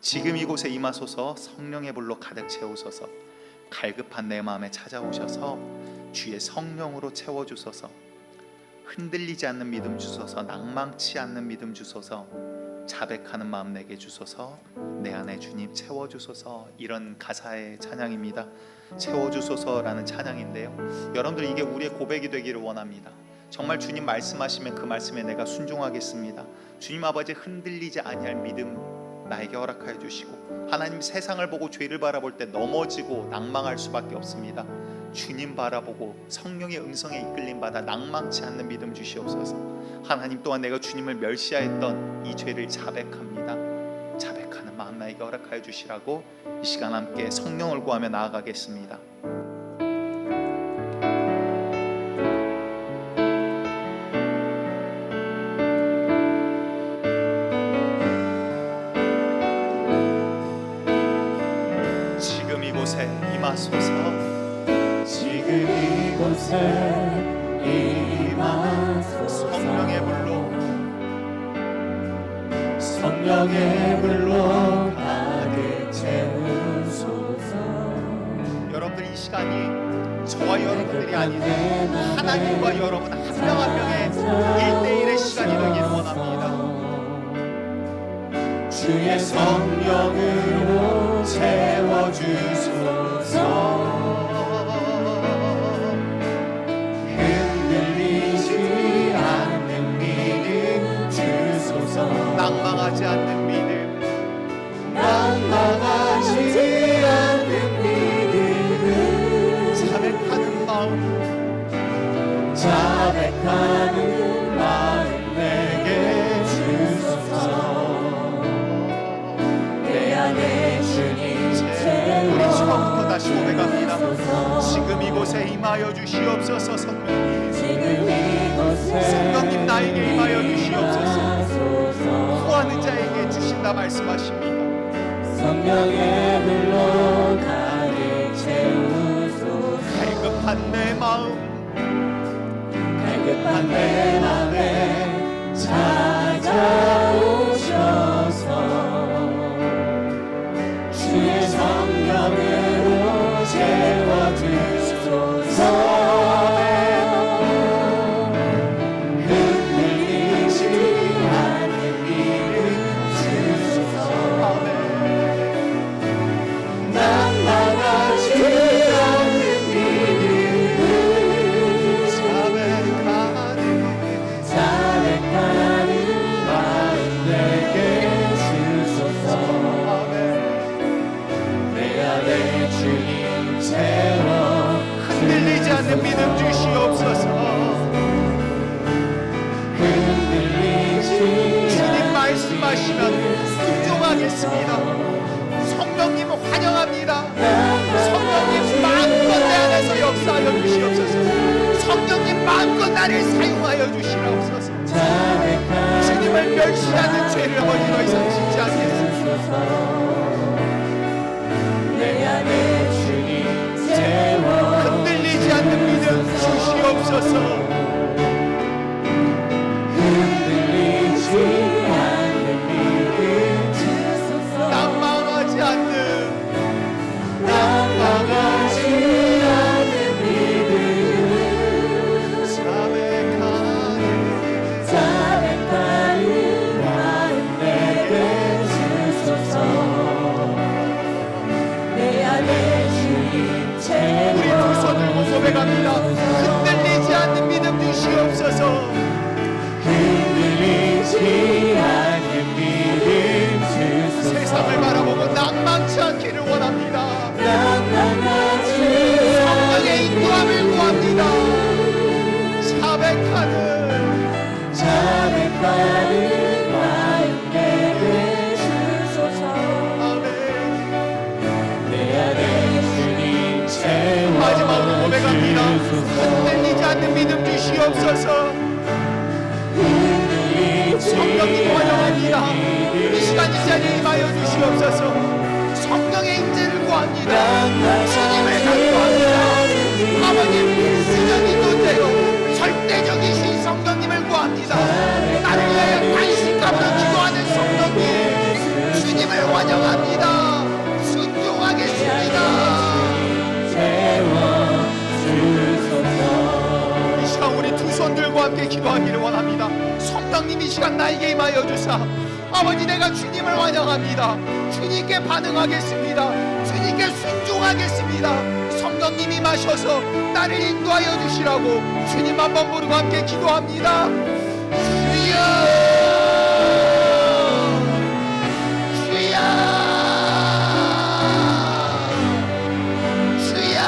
S2: 지금 이곳에 임하소서, 성령의 불로 가득 채우소서, 갈급한 내 마음에 찾아오셔서 주의 성령으로 채워주소서, 흔들리지 않는 믿음 주소서, 낭망치 않는 믿음 주소서, 자백하는 마음 내게 주소서, 내 안에 주님 채워주소서. 이런 가사의 찬양입니다. 채워주소서라는 찬양인데요, 여러분들 이게 우리의 고백이 되기를 원합니다. 정말 주님 말씀하시면 그 말씀에 내가 순종하겠습니다. 주님 아버지 흔들리지 아니할 믿음 나에게 허락하여 주시고, 하나님 세상을 보고 죄를 바라볼 때 넘어지고 낭망할 수밖에 없습니다. 주님 바라보고 성령의 음성에 이끌림 받아 낭망치 않는 믿음 주시옵소서. 하나님 또한 내가 주님을 멸시하였던 이 죄를 자백합니다. 자백하는 마음 나에게 허락하여 주시라고 이 시간 함께 성령을 구하며 나아가겠습니다. 지금 이곳에 임하소서.
S4: 지금 이곳에 임하소서.
S2: 성령의 불로,
S4: 성령의 불로 가득 채우소서.
S2: 여러분들 이 시간이 저와 여러분들이 아닌 하나님과 여러분 한 명 한 명의 1대1의 시간이 되기를 원합니다.
S4: 주의 성령으로 채워주소서. 흔들리지 않는 믿음 주소서.
S2: 낭망하지 않는 믿음,
S4: 낭망하지 않는 믿음,
S2: 자백하는 마음,
S4: 자백하는 마음 내게 주소서. 내 안에 주님
S2: 우리 처음부터 다시 고백합니다.
S4: 채워주소서.
S2: 지금 이곳에 임하여 주시옵소서. 성령님,
S4: 지금 이곳에
S2: 성령님 나에게 임하여 주시옵소서.
S4: 임하소서.
S2: 구하는 자에게 주신다 말씀하십니다.
S4: 성령의 불로 가득 채우소서.
S2: 갈급한 내 마음,
S4: 갈급한 내 맘에 찾아오셔서 주의 성령으로 채워주소서.
S2: 원하시면 순종하겠습니다. 성령님 환영합니다. 성령님 마음껏 내 안에서 역사하여 주시옵소서. 성령님 마음껏 나를 사용하여 주시옵소서. 주님을 멸시하는 죄를 아버지 더 이상 짓지 않겠습니다.
S4: 내 안에 주님 채워
S2: 흔들리지 않는 믿음 주시옵소서.
S4: 흔들리지 않는 믿음 주소서.
S2: 낭망하지 않는
S4: 낭망하지 않는 믿음 자백하는 마음 내게 주소서. 내 안에 주님 채워
S2: 우리 두 손 들고 고백합니다. 흔들리지 않는 믿음 주시옵소서.
S4: 흔들리지 않는 믿음 주소서.
S2: 세상을 바라보고 낭망치 않기를 원합니다.
S4: 낭망하지
S2: 성령의 인도함을 구합니다.
S4: 자백하는 마음 내게 주소서.
S2: 아멘.
S4: 내 안에 주님 채워
S2: 마지막으로 고백합니다.
S4: 주소서.
S2: 흔들리지 않는 믿음 주시옵소서. 성령님 환영합니다. 이 시간 이 자리에 임하여 주시옵소서. 성령의 임재를 구합니다. 주님을 간구합니다. 아버님 필수적인 되요 절대적이신 성령님을 구합니다. 나를 위하여 관심감으로 기도하는 성령님 주님을 환영합니다. 순종하겠습니다. 이 시간 우리 두 손 들고 함께 기도하기를 원합니다. 성령님 이 시간 나에게 임하여 주사 아버지 내가 주님을 환영합니다. 주님께 반응하겠습니다. 주님께 순종하겠습니다. 성령님이 임하셔서 나를 인도하여 주시라고 주님 한번 부르고 함께 기도합니다. 주여 주여 주여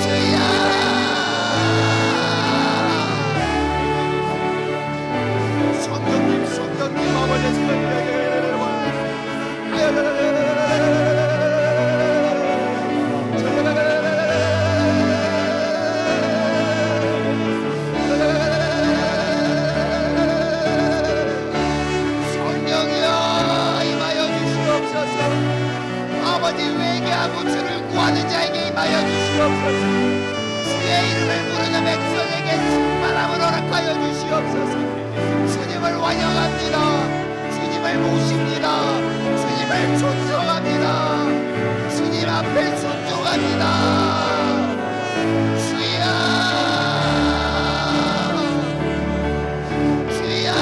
S2: 주여 성령님 아버지 성령이여 임하여 주시옵소서. 아버지 회개하고 주를 구하는 자에게 임하여 주시옵소서. 주의 이름을 부르는 백성에게 충만함을 허락하여 주시옵소서. 주님을 환영합니다. 주님을 모십니다. 주님을 존중합니다. 주님 앞에 순종합니다. 주여 주여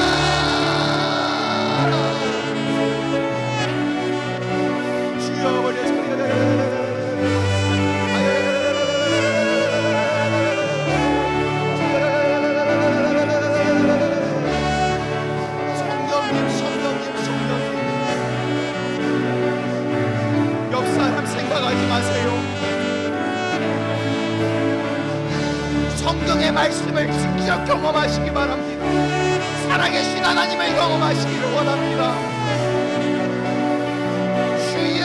S2: 주여 버려 역사함 생각하지 마세요. 성경의 말씀을 직접 경험하시기 바랍니다. 살아계신 하나님을 경험하시기를 원합니다. 주여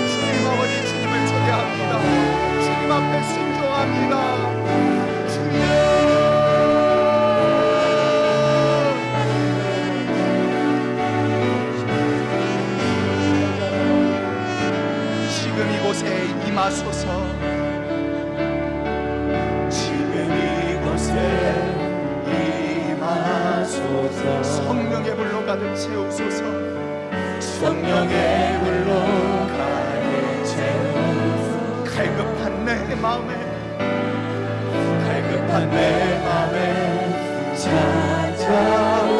S2: 주님 아버지 주님을 초대합니다. 주님 앞에 순종합니다. 지금 이곳에 임하소서.
S4: 지금 이곳에 임하소서.
S2: 성령의 불로 가득 채우소서.
S4: 성령의
S2: 마음에
S4: 갈급한 내 맘에 찾아오셔서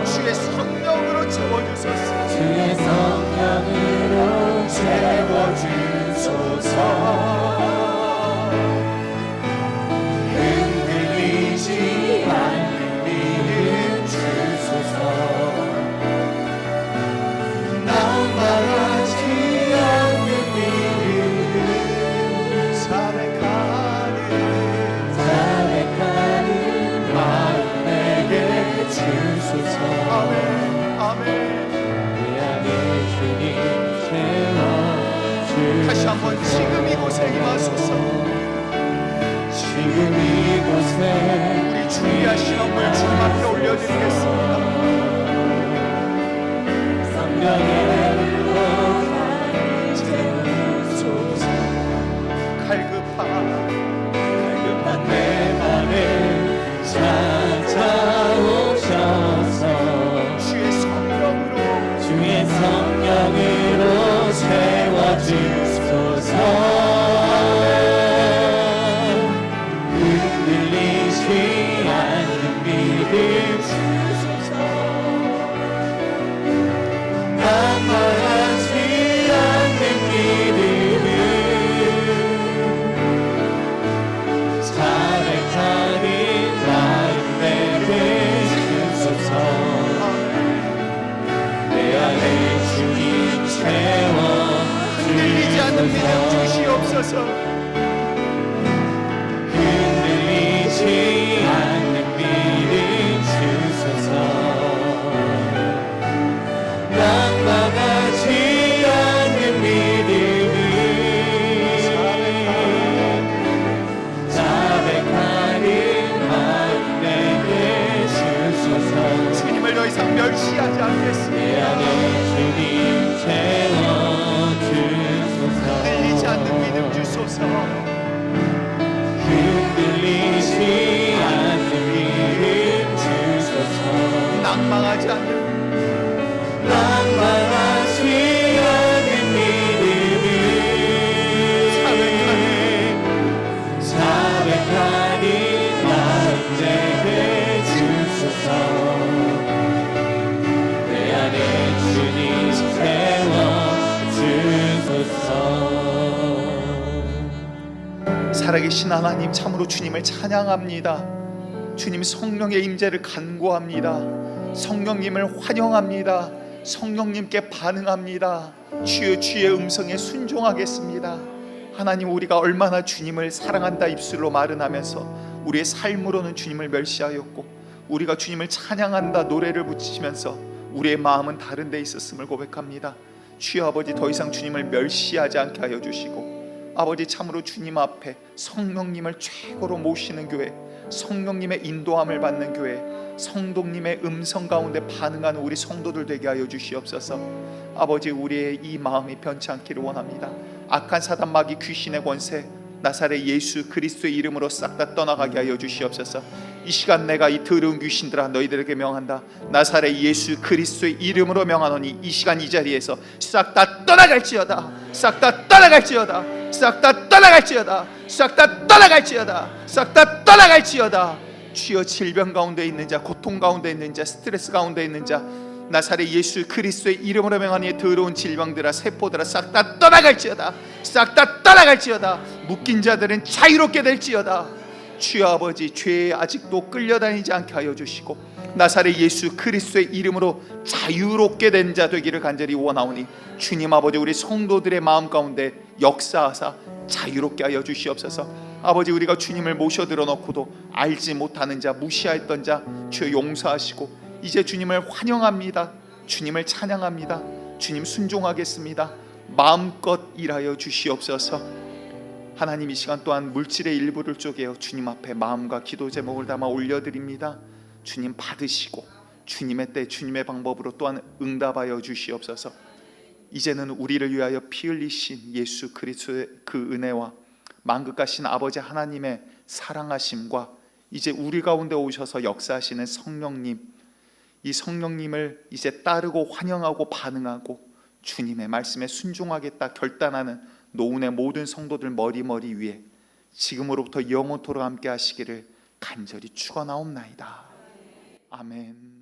S2: 주의 성령으로 채워주소서.
S4: 주의 성령으로 채워주소서. 흔들리지 않는 믿음 주소서. 낭만하지 않는 믿음 자백하는 마음 내게 주소서.
S2: 아멘 아멘.
S4: 내 안에 주님 채워주소서.
S2: 다시 한번 지금 이곳에 임하소서.
S4: 지금 이곳에
S2: 우리 준비하신 업물 주님 앞에 올려드리겠습니다.
S4: 성령의 채우소서.
S2: 갈급한
S4: 내 맘에 찾아오셔서
S2: 주의 성령으로
S4: 주의 성령으로 채워주소서. 흔들리지 않는 믿음 주소서. 낭만하지 않는 믿음을 자백하는 마음 내게 주소서. 내 안에 주님
S2: 흔들리지 않는 믿음
S4: 채워주소서.
S2: 주시옵소서.
S4: 흔들리지 않는 믿음 주소서. 낭만하지 않는 믿음을 자백하는 마음 내게 주소서.
S2: 주님을 더 이상 멸시하지
S4: 내
S2: 않겠습니다.
S4: 안에 주님 채워주소서.
S2: 흔들리지 않는 믿음 주소서.
S4: 흔들리지 않는 믿음 주소서.
S2: 낭망하지 않는
S4: 낭만하지 않는 믿음을 자백하는 마음 내게 주소서. 내 안에 주님 채워주소서.
S2: 살아계신 하나님, 참으로 주님을 찬양합니다. 주님 성령의 임재를 간구합니다. 성령님을 환영합니다. 성령님께 반응합니다. 주여, 주의 음성에 순종하겠습니다. 하나님, 우리가 얼마나 주님을 사랑한다 입술로 말은 하면서 우리의 삶으로는 주님을 멸시하였고, 우리가 주님을 찬양한다 노래를 붙이면서 우리의 마음은 다른 데 있었음을 고백합니다. 주여 아버지, 더 이상 주님을 멸시하지 않게 하여 주시고, 아버지, 참으로 주님 앞에 성령님을 최고로 모시는 교회, 성령님의 인도함을 받는 교회, 성도님의 음성 가운데 반응하는 우리 성도들 되게 하여 주시옵소서. 아버지, 우리의 이 마음이 변치 않기를 원합니다. 악한 사단, 마귀, 귀신의 권세 나사렛 예수 그리스도의 이름으로 싹 다 떠나가게 하여 주시옵소서. 이 시간 내가 이 더러운 귀신들아 너희들에게 명한다. 나사렛 예수 그리스도의 이름으로 명하노니 이 시간 이 자리에서 싹 다 떠나갈지어다. 싹 다 떠나갈지어다. 싹 다 떠나갈지어다. 싹 다 떠나갈지어다. 싹 다 떠나갈지어다. 주여, 질병 가운데 있는 자, 고통 가운데 있는 자, 스트레스 가운데 있는 자, 나사렛 예수 그리스도의 이름으로 명하니 더러운 질병들아, 세포들아 싹 다 떠나갈지어다. 싹 다 떠나갈지어다. 묶인 자들은 자유롭게 될지어다. 주여 아버지, 죄에 아직도 끌려다니지 않게 하여 주시고, 나사렛 예수 그리스도의 이름으로 자유롭게 된 자 되기를 간절히 원하오니, 주님 아버지, 우리 성도들의 마음 가운데 역사하사 자유롭게 하여 주시옵소서. 아버지, 우리가 주님을 모셔들어 놓고도 알지 못하는 자, 무시했던 자 주여 용서하시고, 이제 주님을 환영합니다. 주님을 찬양합니다. 주님 순종하겠습니다. 마음껏 일하여 주시옵소서. 하나님, 이 시간 또한 물질의 일부를 쪼개어 주님 앞에 마음과 기도 제목을 담아 올려드립니다. 주님 받으시고 주님의 때 주님의 방법으로 또한 응답하여 주시옵소서. 이제는 우리를 위하여 피 흘리신 예수 그리스도의 그 은혜와 만극하신 아버지 하나님의 사랑하심과 이제 우리 가운데 오셔서 역사하시는 성령님, 이 성령님을 이제 따르고 환영하고 반응하고 주님의 말씀에 순종하겠다 결단하는 노은의 모든 성도들 머리 위에 지금으로부터 영원토록 함께 하시기를 간절히 축원하옵나이다. 아멘.